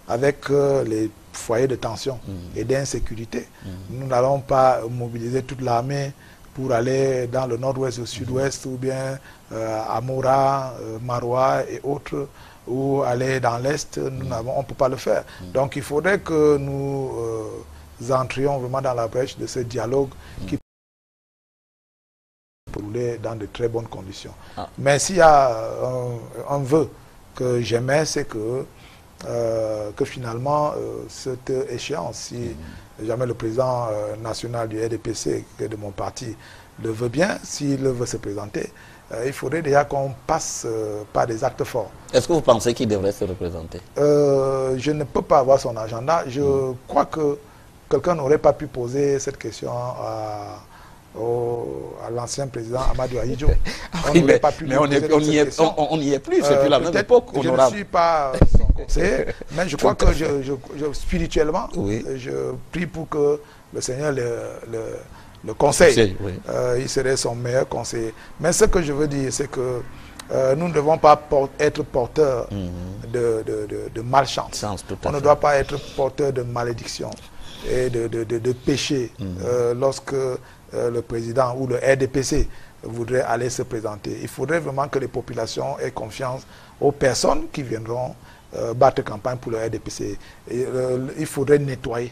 avec les foyers de tension et d'insécurité. Nous n'allons pas mobiliser toute l'armée pour aller dans le nord-ouest, le sud-ouest, ou bien à Mora, Maroua et autres, ou aller dans l'est. On ne peut pas le faire. Donc il faudrait que nous entrions vraiment dans la brèche de ce dialogue qui rouler dans de très bonnes conditions. Mais s'il y a un vœu que j'aimais, c'est que finalement, cette échéance, si jamais le président national du RDPC, de mon parti, le veut bien, s'il veut se présenter, il faudrait déjà qu'on passe par des actes forts. Est-ce que vous pensez qu'il devrait se représenter? Je ne peux pas avoir son agenda. Je crois que quelqu'un n'aurait pas pu poser cette question à l'ancien président Amadou Ahidjo. Mais on n'y est plus, c'est plus la même époque. Je ne suis pas son conseiller, mais je crois que spirituellement, je prie pour que le Seigneur le conseille. Il serait son meilleur conseiller. Mais ce que je veux dire, c'est que nous ne devons pas être porteurs de malchance. On ne doit pas être porteurs de malédiction et de péché lorsque le président ou le RDPC voudrait aller se présenter. Il faudrait vraiment que les populations aient confiance aux personnes qui viendront battre campagne pour le RDPC. Il faudrait nettoyer.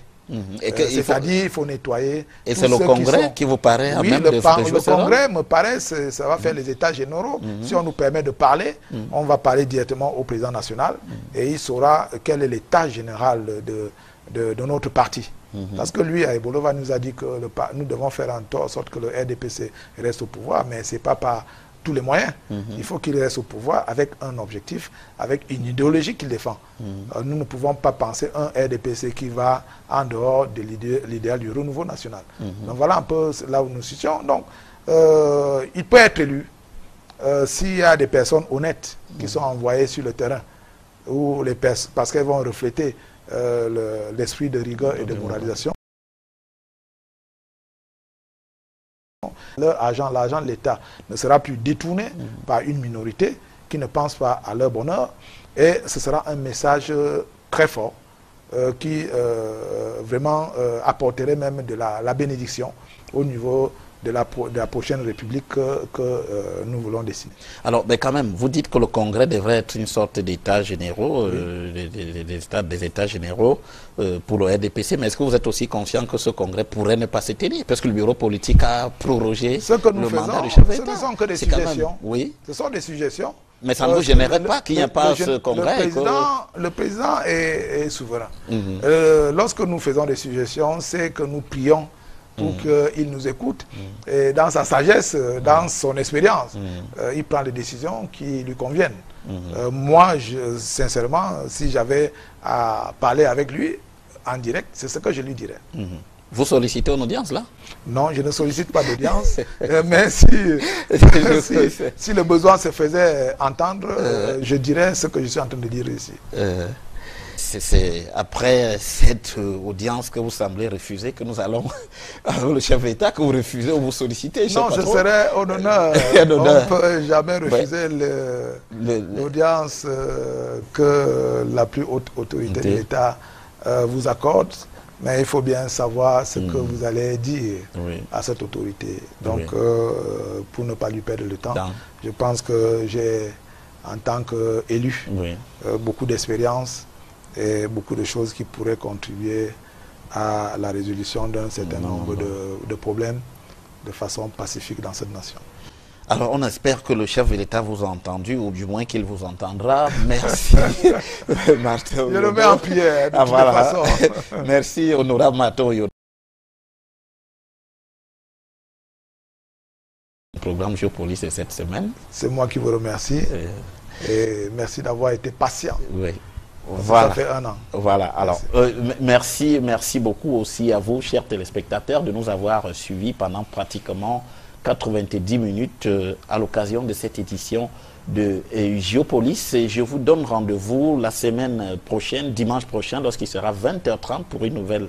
C'est-à-dire il faut nettoyer. Et c'est le Congrès qui vous paraît à même de jouer le Congrès me paraît, ça va faire les états généraux. Si on nous permet de parler, on va parler directement au président national et il saura quel est l'état général de notre parti. Parce que lui, à Ebolova, nous a dit que nous devons faire en sorte que le RDPC reste au pouvoir, mais ce n'est pas par tous les moyens. Il faut qu'il reste au pouvoir avec un objectif, avec une idéologie qu'il défend. Nous ne pouvons pas penser un RDPC qui va en dehors de l'idéal du renouveau national. Donc voilà un peu là où nous situons. Donc, il peut être élu s'il y a des personnes honnêtes qui sont envoyées sur le terrain, ou parce qu'elles vont refléter l'esprit de rigueur et de moralisation. L'argent de l'État ne sera plus détourné par une minorité qui ne pense pas à leur bonheur. Et ce sera un message très fort qui vraiment apporterait même de la bénédiction au niveau de la prochaine République que nous voulons dessiner. Alors, mais quand même, vous dites que le Congrès devrait être une sorte d'état généraux, des états généraux pour le RDPC, mais est-ce que vous êtes aussi confiant que ce Congrès pourrait ne pas se tenir, parce que le bureau politique a prorogé le mandat du chef d'État? Ce ne sont que des suggestions. Oui. Ce sont des suggestions. Mais ça ne vous gênerait pas qu'il n'y ait pas ce Congrès? Le président est souverain. Lorsque nous faisons des suggestions, c'est que nous prions pour qu'il nous écoute. Et dans sa sagesse, dans son expérience, il prend des décisions qui lui conviennent. Moi, sincèrement, si j'avais à parler avec lui en direct, c'est ce que je lui dirais. Vous sollicitez une audience là? Non, je ne sollicite pas d'audience. Mais si le besoin se faisait entendre, je dirais ce que je suis en train de dire ici. C'est après cette audience que vous semblez refuser que nous allons avec le chef d'État, que vous refusez ou vous sollicitez. Non, je serais au honneur. On ne peut jamais refuser l'audience que la plus haute autorité de l'État vous accorde. Mais il faut bien savoir ce que vous allez dire à cette autorité. Donc, pour ne pas lui perdre le temps, je pense que j'ai, en tant qu'élu, beaucoup d'expérience et beaucoup de choses qui pourraient contribuer à la résolution d'un certain nombre de problèmes de façon pacifique dans cette nation. Alors, on espère que le chef de l'État vous a entendu, ou du moins qu'il vous entendra. Merci. Je le mets en prière, de toute façon. Merci, honorable Matoyo. Le programme Géopolice de cette semaine. C'est moi qui vous remercie. Et merci d'avoir été patient. Oui. Voilà. Ça fait 1 an. Voilà. Alors, merci beaucoup aussi à vous, chers téléspectateurs, de nous avoir suivis pendant pratiquement 90 minutes à l'occasion de cette édition de Géopolice. Et je vous donne rendez-vous la semaine prochaine, dimanche prochain, lorsqu'il sera 20h30 pour une nouvelle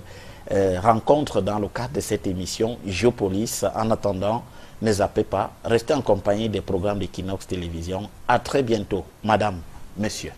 rencontre dans le cadre de cette émission Géopolice. En attendant, ne zappez pas, restez en compagnie des programmes d'Equinox Télévision. À très bientôt, madame, monsieur.